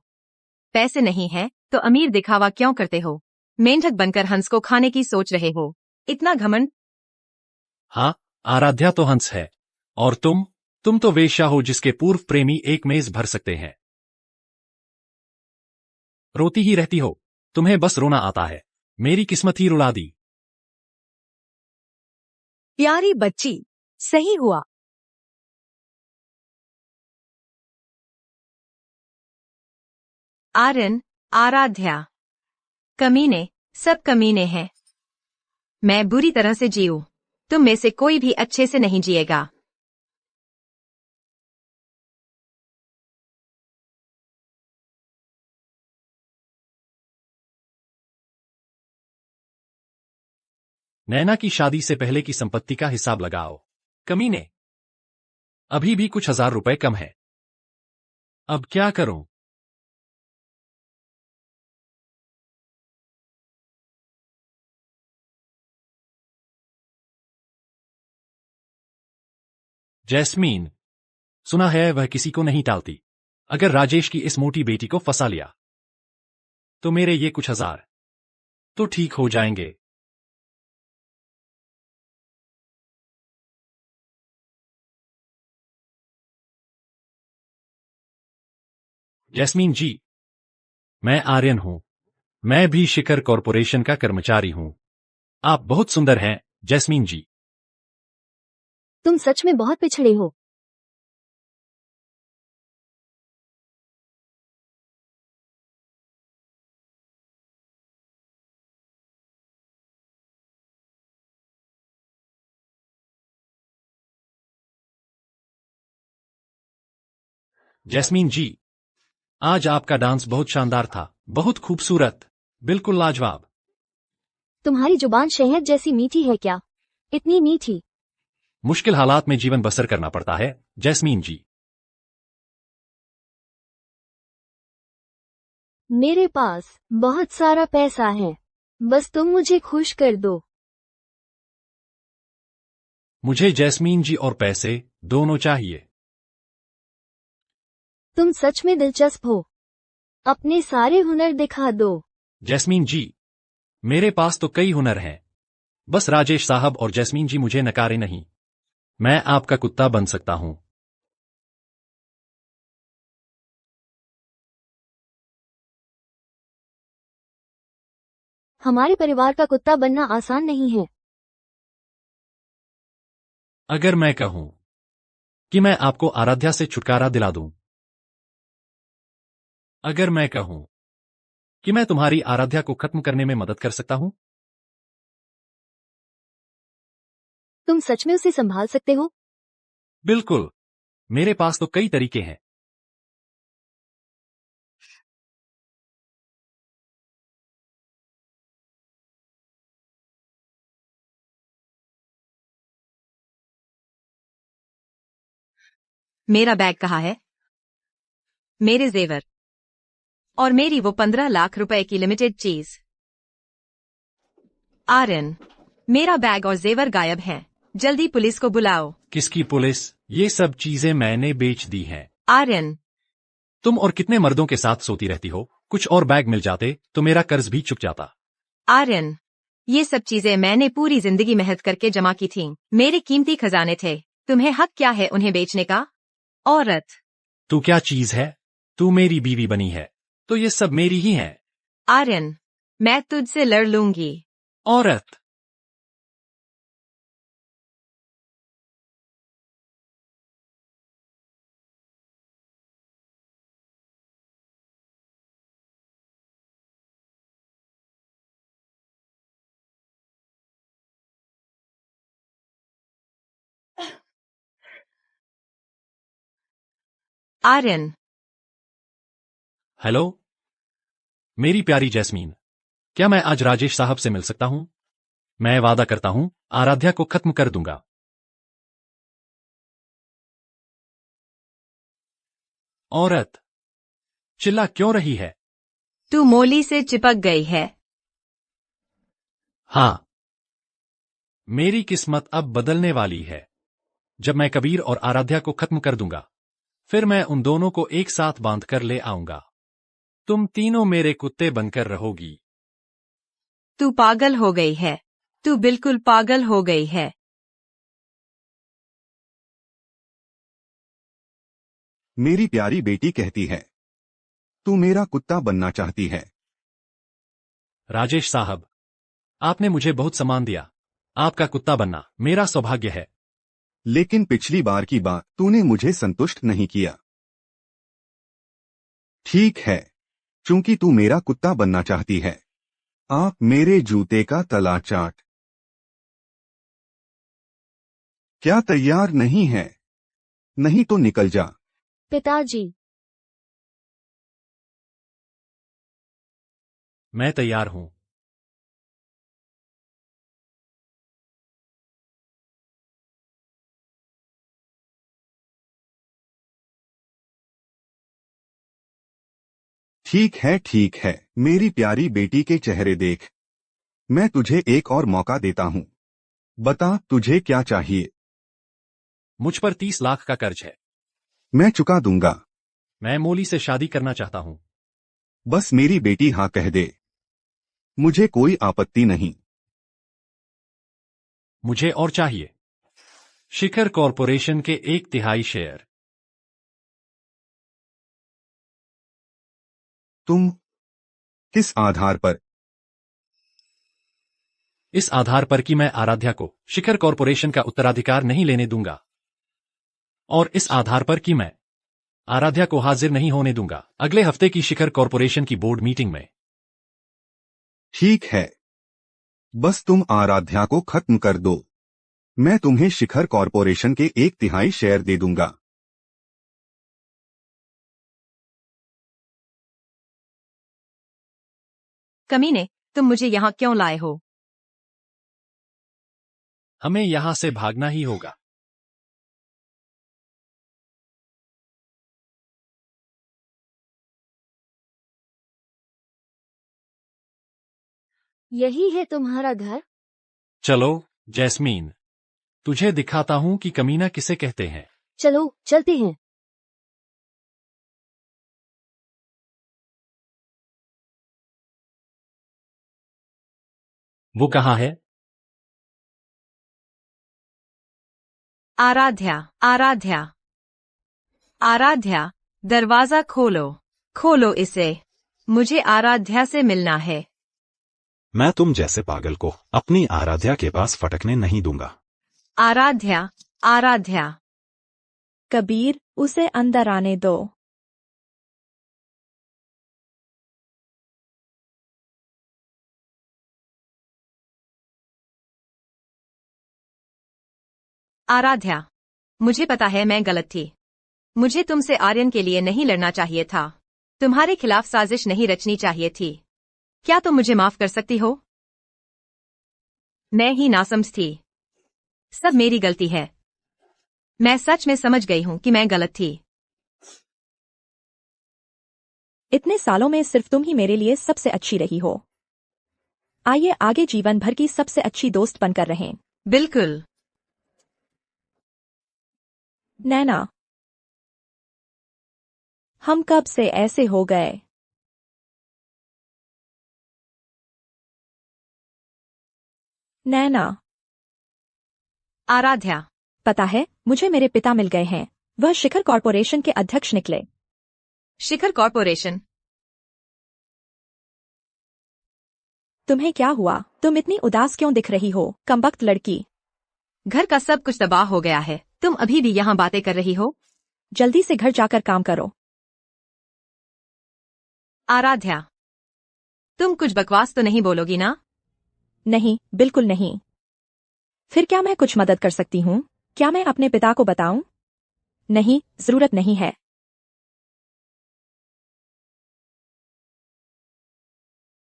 पैसे नहीं है तो अमीर दिखावा क्यों करते हो? मेंढक बनकर हंस को खाने की सोच रहे हो। इतना घमंड। हाँ, आराध्या तो हंस है, और तुम तो वेश्या हो जिसके पूर्व प्रेमी एक मेज भर सकते हैं। रोती ही रहती हो, तुम्हें बस रोना आता है। मेरी किस्मत ही रुला दी। प्यारी बच्ची, सही हुआ। आर्यन, आराध्या, कमीने, सब कमीने हैं। मैं बुरी तरह से जीऊं, तुम में से कोई भी अच्छे से नहीं जिएगा। नैना की शादी से पहले की संपत्ति का हिसाब लगाओ। कमीने, अभी भी कुछ 1000 रुपए कम है। अब क्या करूं? जैस्मीन, सुना है वह किसी को नहीं टालती। अगर राजेश की इस मोटी बेटी को फंसा लिया तो मेरे ये कुछ 1000 तो ठीक हो जाएंगे। जैस्मीन जी, मैं आर्यन हूं। मैं भी शिखर कॉरपोरेशन का कर्मचारी हूं। आप बहुत सुंदर हैं, जैस्मीन जी। तुम सच में बहुत पिछड़े हो। जैस्मीन जी, आज आपका डांस बहुत शानदार था, बहुत खूबसूरत, बिल्कुल लाजवाब। तुम्हारी जुबान शहद जैसी मीठी है क्या? इतनी मीठी। मुश्किल हालात में जीवन बसर करना पड़ता है, जैस्मीन जी। मेरे पास बहुत सारा पैसा है, बस तुम मुझे खुश कर दो। मुझे जैस्मीन जी और पैसे दोनों चाहिए। तुम सच में दिलचस्प हो। अपने सारे हुनर दिखा दो। जैस्मीन जी, मेरे पास तो कई हुनर हैं। बस राजेश साहब और जैस्मीन जी मुझे नकारे नहीं। मैं आपका कुत्ता बन सकता हूं। हमारे परिवार का कुत्ता बनना आसान नहीं है। अगर मैं कहूं कि मैं आपको आराध्या से छुटकारा दिला दूं, अगर मैं कहूं कि मैं तुम्हारी आराध्या को खत्म करने में मदद कर सकता हूं, तुम सच में उसे संभाल सकते हो? बिल्कुल। मेरे पास तो कई तरीके हैं। मेरा बैग कहाँ है? मेरे जेवर और मेरी वो 15 लाख रुपए की लिमिटेड चीज। आर्यन, मेरा बैग और जेवर गायब हैं। जल्दी पुलिस को बुलाओ। किसकी पुलिस? ये सब चीजें मैंने बेच दी हैं। आर्यन, तुम और कितने मर्दों के साथ सोती रहती हो? कुछ और बैग मिल जाते तो मेरा कर्ज भी चुक जाता। आर्यन, ये सब चीजें मैंने पूरी जिंदगी मेहनत करके जमा की थीं। मेरे कीमती खजाने थे। तुम्हें हक क्या है उन्हें बेचने का? औरत। तू क्या चीज है? तू मेरी बीवी बनी है तो ये सब मेरी ही है। आर्यन, मैं तुझसे लड़ लूंगी। औरत। आर्यन, हेलो मेरी प्यारी जैस्मीन, क्या मैं आज राजेश साहब से मिल सकता हूं? मैं वादा करता हूं आराध्या को खत्म कर दूंगा। औरत। चिल्ला क्यों रही है? तू मोली से चिपक गई है। हाँ, मेरी किस्मत अब बदलने वाली है। जब मैं कबीर और आराध्या को खत्म कर दूंगा, फिर मैं उन दोनों को एक साथ बांध कर ले आऊंगा। तुम तीनों मेरे कुत्ते बनकर रहोगी। तू पागल हो गई है। तू बिल्कुल पागल हो गई है। मेरी प्यारी बेटी कहती है, तू मेरा कुत्ता बनना चाहती है। राजेश साहब, आपने मुझे बहुत सम्मान दिया। आपका कुत्ता बनना मेरा सौभाग्य है। लेकिन पिछली बार की बात तूने मुझे संतुष्ट नहीं किया। ठीक है, चूंकि तू मेरा कुत्ता बनना चाहती है, आप मेरे जूते का तला चाट। क्या तैयार नहीं है? नहीं तो निकल जा। पिताजी, मैं तैयार हूं। ठीक है, मेरी प्यारी बेटी के चेहरे देख। मैं तुझे एक और मौका देता हूं। बता तुझे क्या चाहिए? मुझ पर 30 लाख का कर्ज है। मैं चुका दूंगा। मैं मोली से शादी करना चाहता हूं। बस मेरी बेटी हाँ कह दे, मुझे कोई आपत्ति नहीं। मुझे और चाहिए शिखर कॉरपोरेशन के 1/3 शेयर। तुम किस आधार पर? इस आधार पर कि मैं आराध्या को शिखर कॉरपोरेशन का उत्तराधिकार नहीं लेने दूंगा, और इस आधार पर कि मैं आराध्या को हाजिर नहीं होने दूंगा अगले हफ्ते की शिखर कॉरपोरेशन की बोर्ड मीटिंग में। ठीक है, बस तुम आराध्या को खत्म कर दो। मैं तुम्हें शिखर कॉरपोरेशन के 1/3 शेयर दे दूंगा। कमीने, तुम मुझे यहाँ क्यों लाए हो? हमें यहां से भागना ही होगा। यही है तुम्हारा घर? चलो जैस्मीन, तुझे दिखाता हूं कि कमीना किसे कहते हैं। चलो चलते हैं। वो कहाँ है? आराध्या, आराध्या, आराध्या, दरवाजा खोलो। खोलो इसे। मुझे आराध्या से मिलना है। मैं तुम जैसे पागल को अपनी आराध्या के पास फटकने नहीं दूंगा। आराध्या, आराध्या। कबीर, उसे अंदर आने दो। आराध्या, मुझे पता है मैं गलत थी। मुझे तुमसे आर्यन के लिए नहीं लड़ना चाहिए था। तुम्हारे खिलाफ साजिश नहीं रचनी चाहिए थी। क्या तुम मुझे माफ कर सकती हो? मैं ही नासमझ थी। सब मेरी गलती है। मैं सच में समझ गई हूं कि मैं गलत थी। इतने सालों में सिर्फ तुम ही मेरे लिए सबसे अच्छी रही हो। आइए आगे जीवन भर की सबसे अच्छी दोस्त बनकर रहें। बिल्कुल। नैना, हम कब से ऐसे हो गए? नैना, आराध्या, पता है मुझे मेरे पिता मिल गए हैं। वह शिखर कॉर्पोरेशन के अध्यक्ष निकले। शिखर कॉर्पोरेशन? तुम्हें क्या हुआ? तुम इतनी उदास क्यों दिख रही हो, कमबख्त लड़की? घर का सब कुछ तबाह हो गया है। तुम अभी भी यहाँ बातें कर रही हो? जल्दी से घर जाकर काम करो। आराध्या, तुम कुछ बकवास तो नहीं बोलोगी ना? नहीं, बिल्कुल नहीं। फिर क्या मैं कुछ मदद कर सकती हूँ? क्या मैं अपने पिता को बताऊं? नहीं, जरूरत नहीं है।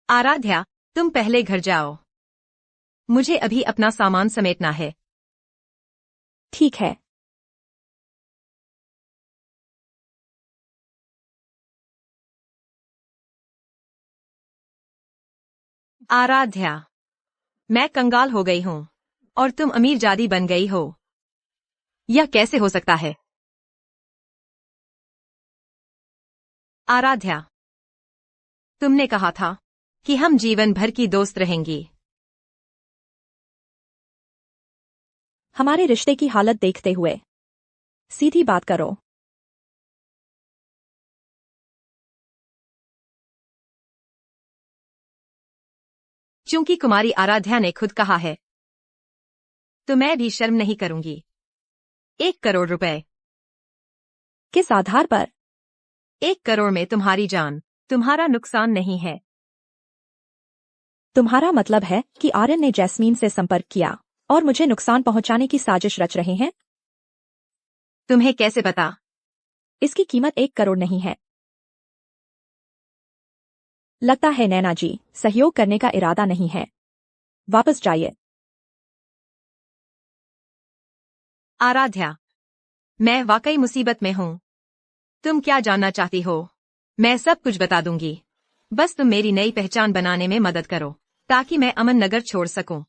आराध्या, तुम पहले घर जाओ। मुझे अभी अपना सामान समेटना है। ठीक है। आराध्या, मैं कंगाल हो गई हूँ और तुम अमीर जादी बन गई हो। यह कैसे हो सकता है? आराध्या, तुमने कहा था कि हम जीवन भर की दोस्त रहेंगी। हमारे रिश्ते की हालत देखते हुए सीधी बात करो। क्योंकि कुमारी आराध्या ने खुद कहा है, तो मैं भी शर्म नहीं करूंगी। 1 करोड़ रुपए। किस आधार पर? 1 करोड़ में तुम्हारी जान, तुम्हारा नुकसान नहीं है। तुम्हारा मतलब है कि आर्यन ने जैस्मीन से संपर्क किया और मुझे नुकसान पहुंचाने की साजिश रच रहे हैं? तुम्हें कैसे पता? इसकी कीमत 1 करोड़ नहीं है। लगता है नैना जी, सहयोग करने का इरादा नहीं है। वापस जाइए। आराध्या, मैं वाकई मुसीबत में हूँ। तुम क्या जानना चाहती हो? मैं सब कुछ बता दूंगी। बस तुम मेरी नई पहचान बनाने में मदद करो, ताकि मैं अमन नगर छोड़ सकूं।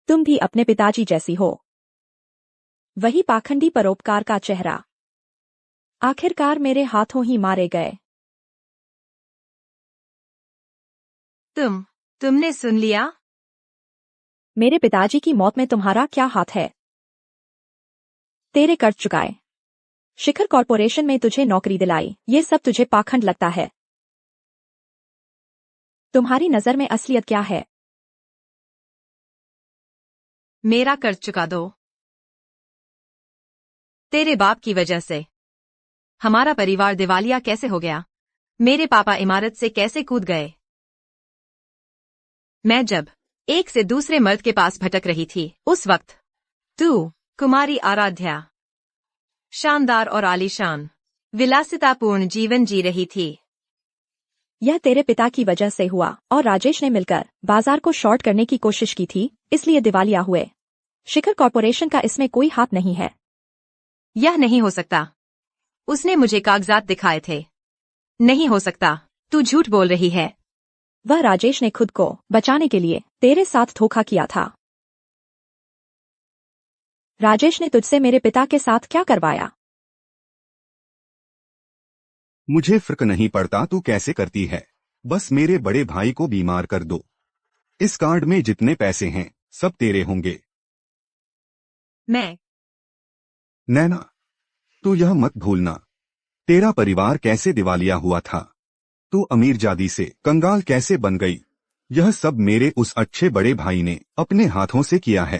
तुम भी अपने पिताजी जैसी हो। वही पाखंडी परोपकार का चेहरा। आखिरकार मेरे हाथों ही मारे गए। तुमने सुन लिया? मेरे पिताजी की मौत में तुम्हारा क्या हाथ है? तेरे कर्ज चुकाए, शिखर कॉर्पोरेशन में तुझे नौकरी दिलाई, ये सब तुझे पाखंड लगता है। तुम्हारी नजर में असलियत क्या है? मेरा कर्ज चुका दो। तेरे बाप की वजह से हमारा परिवार दिवालिया कैसे हो गया? मेरे पापा इमारत से कैसे कूद गए? मैं जब एक से दूसरे मर्द के पास भटक रही थी, उस वक्त तू, कुमारी आराध्या, शानदार और आलीशान, विलासितापूर्ण जीवन जी रही थी। यह तेरे पिता की वजह से हुआ और राजेश ने मिलकर बाजार को शॉर्ट करने की कोशिश की थी, इसलिए दिवालिया हुए। शिखर कॉर्पोरेशन का इसमें कोई हाथ नहीं है। यह नहीं हो सकता। उसने मुझे कागजात दिखाए थे। नहीं हो सकता। तू झूठ बोल रही है। वह राजेश ने खुद को बचाने के लिए तेरे साथ धोखा किया था। राजेश ने तुझसे मेरे पिता के साथ क्या करवाया? मुझे फर्क नहीं पड़ता तू कैसे करती है, बस मेरे बड़े भाई को बीमार कर दो। इस कार्ड में जितने पैसे हैं सब तेरे होंगे। मैं नैना, तू यह मत भूलना, तेरा परिवार कैसे दिवालिया हुआ था। तू अमीरजादी से कंगाल कैसे बन गई? यह सब मेरे उस अच्छे बड़े भाई ने अपने हाथों से किया है।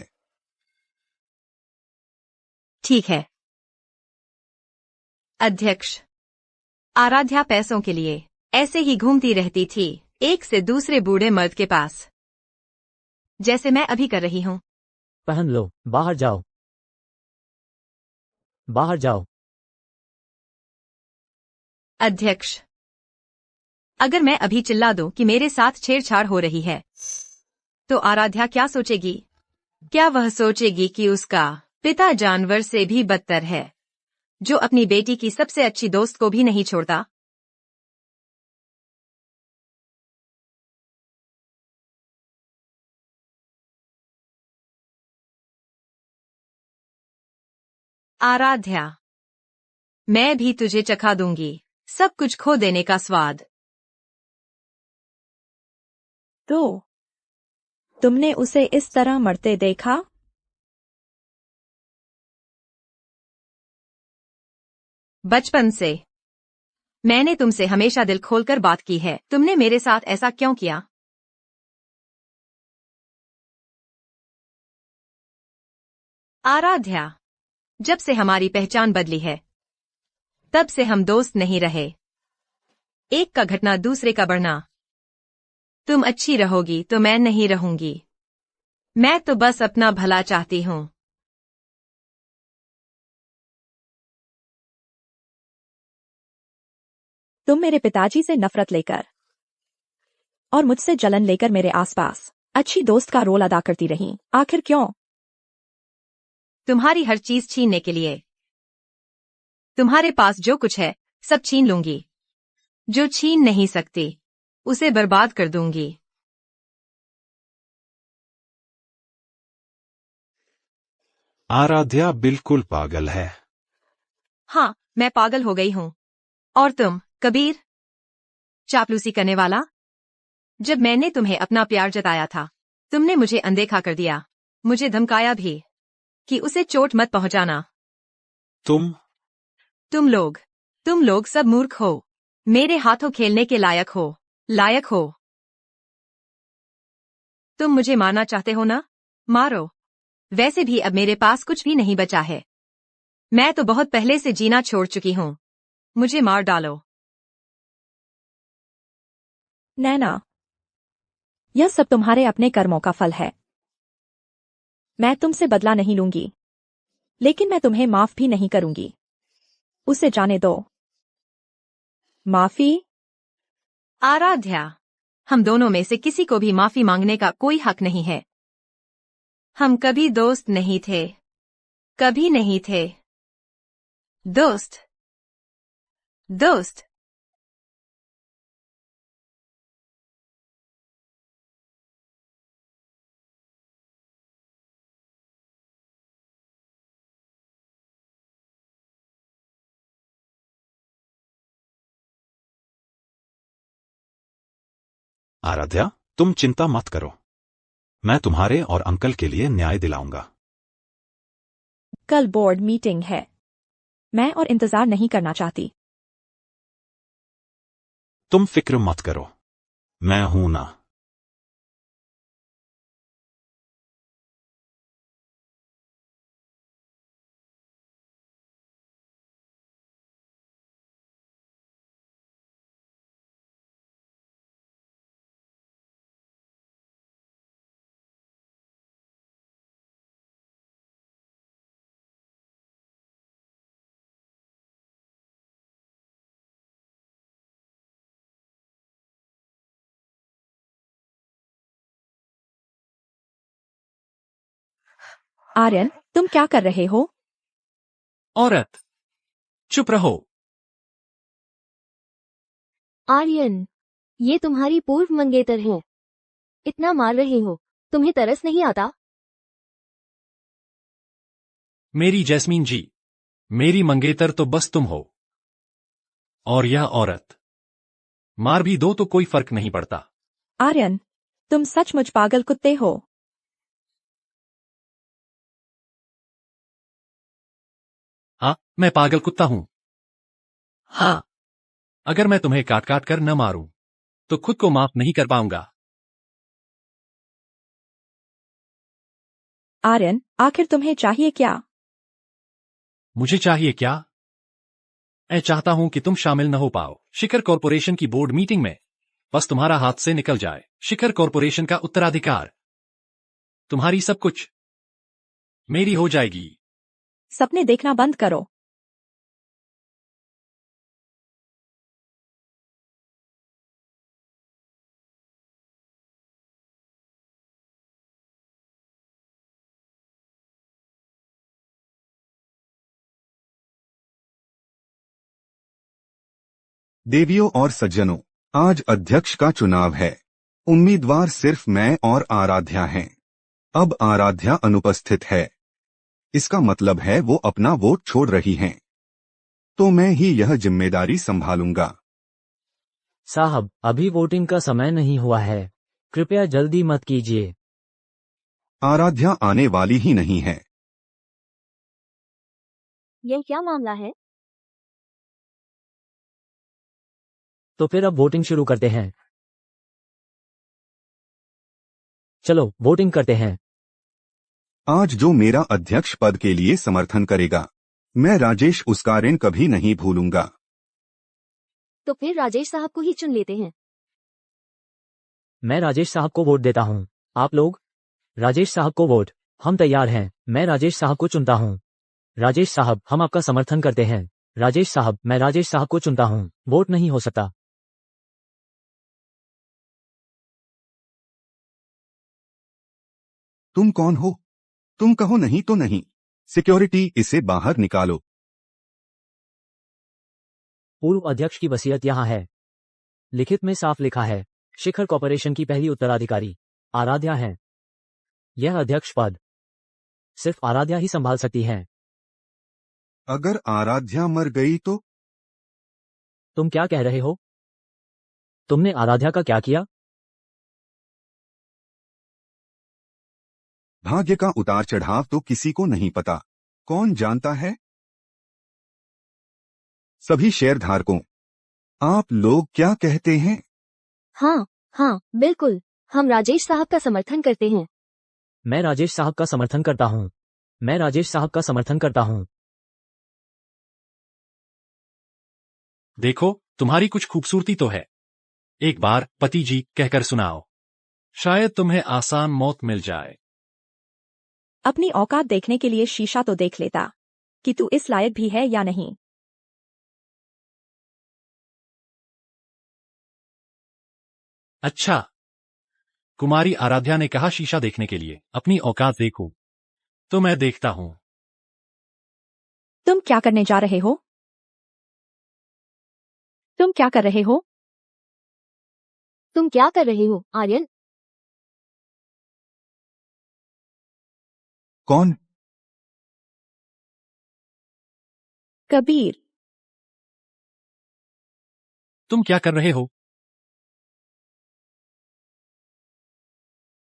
ठीक है अध्यक्ष। आराध्या पैसों के लिए ऐसे ही घूमती रहती थी एक से दूसरे बूढ़े मर्द के पास, जैसे मैं अभी कर रही हूँ। पहन लो, बाहर जाओ, बाहर जाओ। अध्यक्ष, अगर मैं अभी चिल्ला दूं कि मेरे साथ छेड़छाड़ हो रही है, तो आराध्या क्या सोचेगी? क्या वह सोचेगी कि उसका पिता जानवर से भी बदतर है, जो अपनी बेटी की सबसे अच्छी दोस्त को भी नहीं छोड़ता? आराध्या, मैं भी तुझे चखा दूंगी सब कुछ खो देने का स्वाद। तो तुमने उसे इस तरह मरते देखा? बचपन से मैंने तुमसे हमेशा दिल खोलकर बात की है, तुमने मेरे साथ ऐसा क्यों किया? आराध्या, जब से हमारी पहचान बदली है, तब से हम दोस्त नहीं रहे। एक का घटना दूसरे का बढ़ना। तुम अच्छी रहोगी तो मैं नहीं रहूंगी। मैं तो बस अपना भला चाहती हूँ। तुम मेरे पिताजी से नफरत लेकर और मुझसे जलन लेकर मेरे आसपास अच्छी दोस्त का रोल अदा करती रही। आखिर क्यों? तुम्हारी हर चीज छीनने के लिए। तुम्हारे पास जो कुछ है सब छीन लूंगी। जो छीन नहीं सकती उसे बर्बाद कर दूंगी। आराध्या बिल्कुल पागल है। हाँ, मैं पागल हो गई हूँ। और तुम, कबीर, चापलूसी करने वाला, जब मैंने तुम्हें अपना प्यार जताया था, तुमने मुझे अनदेखा कर दिया। मुझे धमकाया भी कि उसे चोट मत पहुंचाना। तुम लोग सब मूर्ख हो। मेरे हाथों खेलने के लायक हो। तुम मुझे मारना चाहते हो ना? मारो। वैसे भी अब मेरे पास कुछ भी नहीं बचा है। मैं तो बहुत पहले से जीना छोड़ चुकी हूँ। मुझे मार डालो। नैना, यह सब तुम्हारे अपने कर्मों का फल है। मैं तुमसे बदला नहीं लूंगी, लेकिन मैं तुम्हें माफ भी नहीं करूंगी। उसे जाने दो। माफी? आराध्या, हम दोनों में से किसी को भी माफी मांगने का कोई हक नहीं है। हम कभी दोस्त नहीं थे। कभी नहीं थे। दोस्त। आराध्या, तुम चिंता मत करो। मैं तुम्हारे और अंकल के लिए न्याय दिलाऊंगा। कल बोर्ड मीटिंग है। मैं और इंतजार नहीं करना चाहती। तुम फिक्र मत करो, मैं हूं ना। आर्यन, तुम क्या कर रहे हो? औरत, चुप रहो। आर्यन, ये तुम्हारी पूर्व मंगेतर है। इतना मार रहे हो, तुम्हें तरस नहीं आता? मेरी जैस्मीन जी, मेरी मंगेतर तो बस तुम हो। और यह औरत। मार भी दो तो कोई फर्क नहीं पड़ता। आर्यन, तुम सचमुच पागल कुत्ते हो। हाँ, मैं पागल कुत्ता हूं। हाँ, अगर मैं तुम्हें काट काट कर न मारूं तो खुद को माफ नहीं कर पाऊंगा। आर्यन, आखिर तुम्हें चाहिए क्या? मुझे चाहिए क्या? मैं चाहता हूं कि तुम शामिल न हो पाओ शिखर कॉरपोरेशन की बोर्ड मीटिंग में। बस तुम्हारा हाथ से निकल जाए शिखर कॉरपोरेशन का उत्तराधिकार। तुम्हारी सब कुछ मेरी हो जाएगी। सपने देखना बंद करो। देवियों और सज्जनों, आज अध्यक्ष का चुनाव है। उम्मीदवार सिर्फ मैं और आराध्या हैं। अब आराध्या अनुपस्थित है। इसका मतलब है वो अपना वोट छोड़ रही हैं। तो मैं ही यह जिम्मेदारी संभालूंगा। साहब, अभी वोटिंग का समय नहीं हुआ है, कृपया जल्दी मत कीजिए। आराध्या आने वाली ही नहीं है। यह क्या मामला है? तो फिर अब वोटिंग शुरू करते हैं। चलो वोटिंग करते हैं। आज जो मेरा अध्यक्ष पद के लिए समर्थन करेगा, मैं राजेश उसका ऋण कभी नहीं भूलूंगा। तो फिर राजेश साहब को ही चुन लेते हैं। मैं राजेश साहब को वोट देता हूं। आप लोग? राजेश साहब को वोट। हम तैयार हैं। मैं राजेश साहब को चुनता हूं। राजेश साहब, हम आपका समर्थन करते हैं। राजेश साहब, मैं राजेश साहब को चुनता हूं। वोट नहीं हो सकता। तुम कौन हो? तुम कहो नहीं तो नहीं। सिक्योरिटी, इसे बाहर निकालो। पूर्व अध्यक्ष की वसीयत यहाँ है। लिखित में साफ लिखा है, शिखर कॉर्पोरेशन की पहली उत्तराधिकारी आराध्या है। यह अध्यक्ष पद सिर्फ आराध्या ही संभाल सकती है। अगर आराध्या मर गई तो? तुम क्या कह रहे हो? तुमने आराध्या का क्या किया? भाग्य का उतार चढ़ाव तो किसी को नहीं पता। कौन जानता है? सभी शेयरधारकों, आप लोग क्या कहते हैं? हाँ हाँ, बिल्कुल, हम राजेश साहब का समर्थन करते हैं। मैं राजेश साहब का समर्थन करता हूं। मैं राजेश साहब का समर्थन करता हूं। देखो, तुम्हारी कुछ खूबसूरती तो है। एक बार पति जी कहकर सुनाओ, शायद तुम्हें आसान मौत मिल जाए। अपनी औकात देखने के लिए शीशा तो देख लेता कि तू इस लायक भी है या नहीं। अच्छा, कुमारी आराध्या ने कहा शीशा देखने के लिए अपनी औकात देखो, तो मैं देखता हूं। तुम क्या करने जा रहे हो? तुम क्या कर रहे हो? तुम क्या कर रहे हो, आर्यन? कौन? कबीर। तुम क्या कर रहे हो?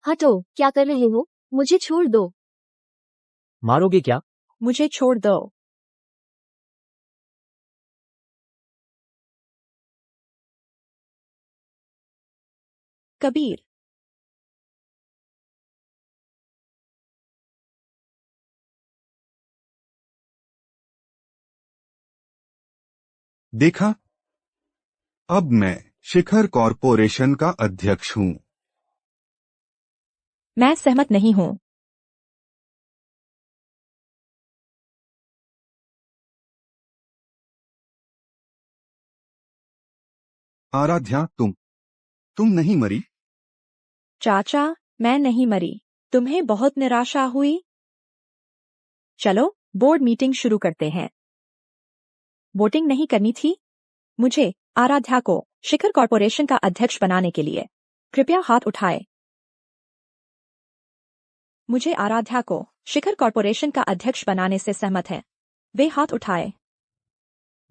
हटो, क्या कर रहे हो? मुझे छोड़ दो। मारोगे क्या? मुझे छोड़ दो। कबीर। देखा, अब मैं शिखर कॉरपोरेशन का अध्यक्ष हूं। मैं सहमत नहीं हूं। आराध्या, तुम नहीं मरी। चाचा, मैं नहीं मरी। तुम्हें बहुत निराशा हुई? चलो बोर्ड मीटिंग शुरू करते हैं। वोटिंग नहीं करनी थी? मुझे आराध्या को शिखर कॉर्पोरेशन का अध्यक्ष बनाने के लिए कृपया हाथ उठाए। मुझे आराध्या को शिखर कॉर्पोरेशन का अध्यक्ष बनाने से सहमत है। वे हाथ उठाए।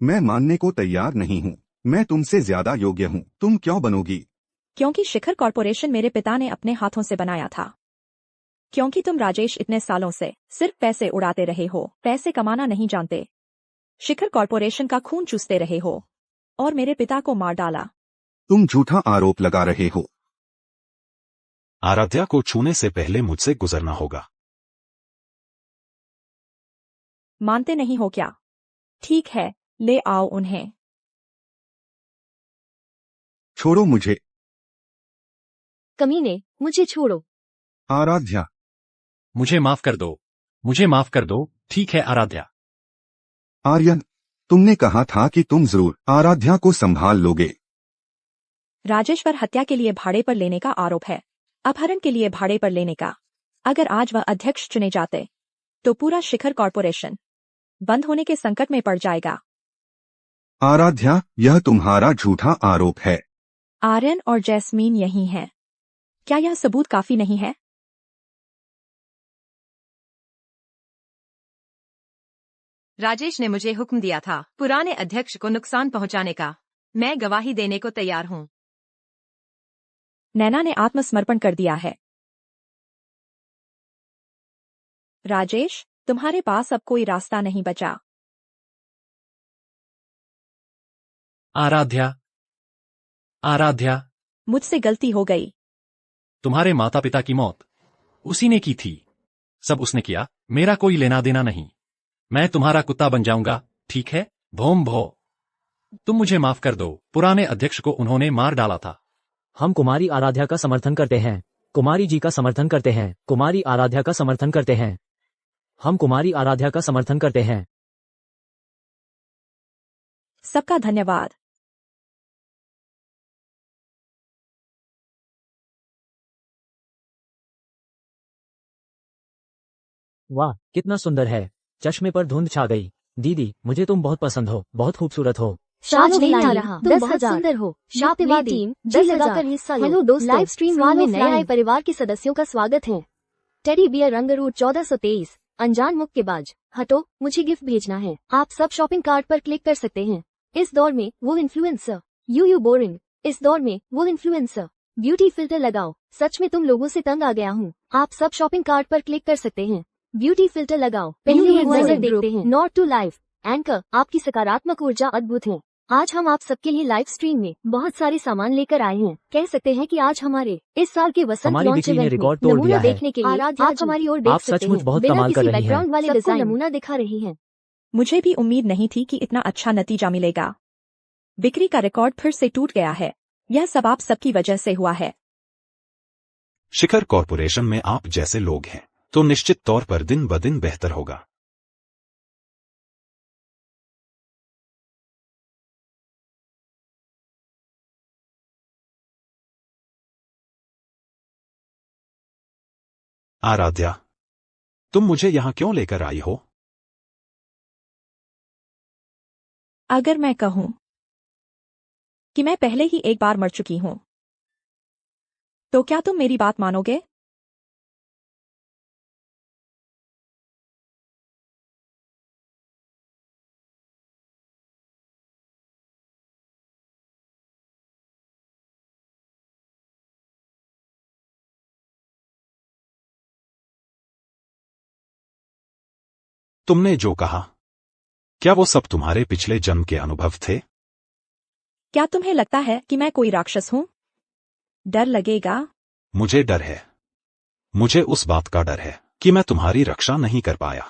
मैं मानने को तैयार नहीं हूं। मैं तुमसे ज्यादा योग्य हूं। तुम क्यों बनोगी? क्योंकि शिखर कॉर्पोरेशन मेरे पिता ने अपने हाथों से बनाया था। क्योंकि तुम राजेश इतने सालों से सिर्फ पैसे उड़ाते रहे हो, पैसे कमाना नहीं जानते। शिखर कॉर्पोरेशन का खून चूसते रहे हो और मेरे पिता को मार डाला। तुम झूठा आरोप लगा रहे हो। आराध्या को छूने से पहले मुझसे गुजरना होगा। मानते नहीं हो क्या? ठीक है, ले आओ उन्हें। छोड़ो मुझे। कमीने, मुझे छोड़ो। आराध्या। मुझे माफ कर दो, मुझे माफ कर दो। ठीक है आराध्या। आर्यन, तुमने कहा था कि तुम जरूर आराध्या को संभाल लोगे। राजेश पर हत्या के लिए भाड़े पर लेने का आरोप है, अपहरण के लिए भाड़े पर लेने का। अगर आज वह अध्यक्ष चुने जाते तो पूरा शिखर कॉर्पोरेशन बंद होने के संकट में पड़ जाएगा। आराध्या, यह तुम्हारा झूठा आरोप है। आर्यन और जैस्मीन यही हैं। क्या यह सबूत काफी नहीं है? राजेश ने मुझे हुक्म दिया था पुराने अध्यक्ष को नुकसान पहुंचाने का। मैं गवाही देने को तैयार हूं। नैना ने आत्मसमर्पण कर दिया है। राजेश, तुम्हारे पास अब कोई रास्ता नहीं बचा। आराध्या, आराध्या, मुझसे गलती हो गई। तुम्हारे माता पिता की मौत उसी ने की थी। सब उसने किया, मेरा कोई लेना देना नहीं। मैं तुम्हारा कुत्ता बन जाऊंगा, ठीक है? भोम भो। तुम मुझे माफ कर दो। पुराने अध्यक्ष को उन्होंने मार डाला था। हम कुमारी आराध्या का समर्थन करते हैं। कुमारी जी का समर्थन करते हैं। कुमारी आराध्या का समर्थन करते हैं। हम कुमारी आराध्या का समर्थन करते हैं। सबका धन्यवाद। वाह, कितना सुंदर है। चश्मे पर धुंध छा गई। दीदी, मुझे तुम बहुत पसंद हो, बहुत खूबसूरत हो। आज नहीं आ रहा। तुम बहुत सुंदर हो। शातिवा टीम, जी लगाकर हिस्सा लो। हेलो दोस्तों, लाइव स्ट्रीम में नए आए परिवार के सदस्यों का स्वागत है। टेडी बियर रंगरूट 1423, अनजान मुक्केबाज। हटो, मुझे गिफ्ट भेजना है। आप सब शॉपिंग कार्ट पर क्लिक कर सकते हैं। इस दौर में वो इन्फ्लुएंसर। You boring. इस दौर में वो इन्फ्लुएंसर। ब्यूटी फिल्टर लगाओ। सच में तुम लोगों से तंग आ गया हूँ। आप सब शॉपिंग कार्ट पर क्लिक कर सकते हैं। ब्यूटी फिल्टर लगाओ। पहले एक देखते हैं। नॉट टू लाइव एंकर, आपकी सकारात्मक ऊर्जा अद्भुत है। आज हम आप सबके लिए लाइव स्ट्रीम में बहुत सारे सामान लेकर आए हैं। कह सकते हैं कि आज हमारे इस साल के वसंत हमारी लॉन्च बिक्री ने इवेंट रिकॉर्ड में तोड़ नमूना दिया है। देखने के लिए आप हमारी ओर देख आप सकते सचमुच हैं। बहुत बिना कमाल किसी कर रही हैं। बैकग्राउंड वाले सबको डिजाइन नमूना दिखा रही हैं। मुझे भी उम्मीद नहीं थी कि इतना अच्छा नतीजा मिलेगा। बिक्री का रिकॉर्ड फिर से टूट गया है। यह सब आप सबकी वजह से हुआ है। शिखर कॉर्पोरेशन में आप जैसे लोग हैं तो निश्चित तौर पर दिन ब दिन बेहतर होगा। आराध्या, तुम मुझे यहाँ क्यों लेकर आई हो? अगर मैं कहूं कि मैं पहले ही एक बार मर चुकी हूं, तो क्या तुम मेरी बात मानोगे? तुमने जो कहा, क्या वो सब तुम्हारे पिछले जन्म के अनुभव थे? क्या तुम्हें लगता है कि मैं कोई राक्षस हूं? डर लगेगा? मुझे डर है। मुझे उस बात का डर है कि मैं तुम्हारी रक्षा नहीं कर पाया।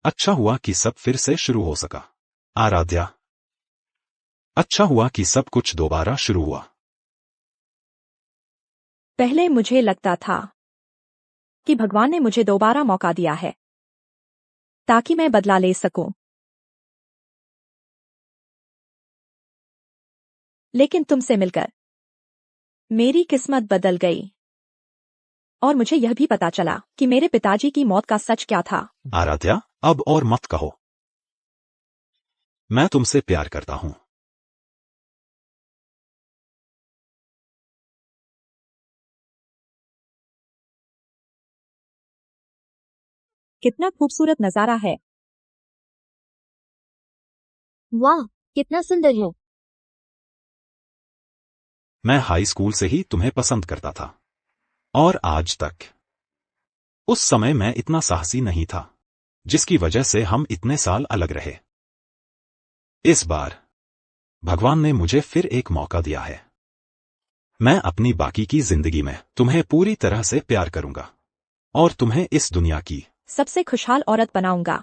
अच्छा हुआ कि सब फिर से शुरू हो सका। आराध्या, अच्छा हुआ कि सब कुछ दोबारा शुरू हुआ। पहले मुझे लगता था कि भगवान ने मुझे दोबारा मौका दिया है ताकि मैं बदला ले सकूं। लेकिन तुमसे मिलकर मेरी किस्मत बदल गई और मुझे यह भी पता चला कि मेरे पिताजी की मौत का सच क्या था। आराध्या, अब और मत कहो। मैं तुमसे प्यार करता हूं। कितना खूबसूरत नजारा है। वाह, कितना सुंदर है। मैं हाई स्कूल से ही तुम्हें पसंद करता था और आज तक। उस समय मैं इतना साहसी नहीं था जिसकी वजह से हम इतने साल अलग रहे। इस बार भगवान ने मुझे फिर एक मौका दिया है। मैं अपनी बाकी की जिंदगी में तुम्हें पूरी तरह से प्यार करूंगा और तुम्हें इस दुनिया की सबसे खुशहाल औरत बनाऊंगा।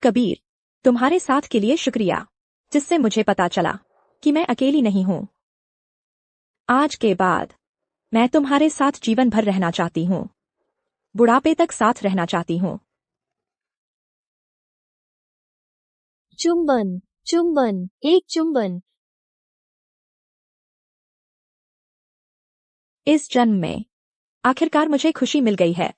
कबीर, तुम्हारे साथ के लिए शुक्रिया, जिससे मुझे पता चला कि मैं अकेली नहीं हूं। आज के बाद मैं तुम्हारे साथ जीवन भर रहना चाहती हूं, बुढ़ापे तक साथ रहना चाहती हूं। चुंबन, चुंबन, एक चुंबन। इस जन्म में आखिरकार मुझे खुशी मिल गई है।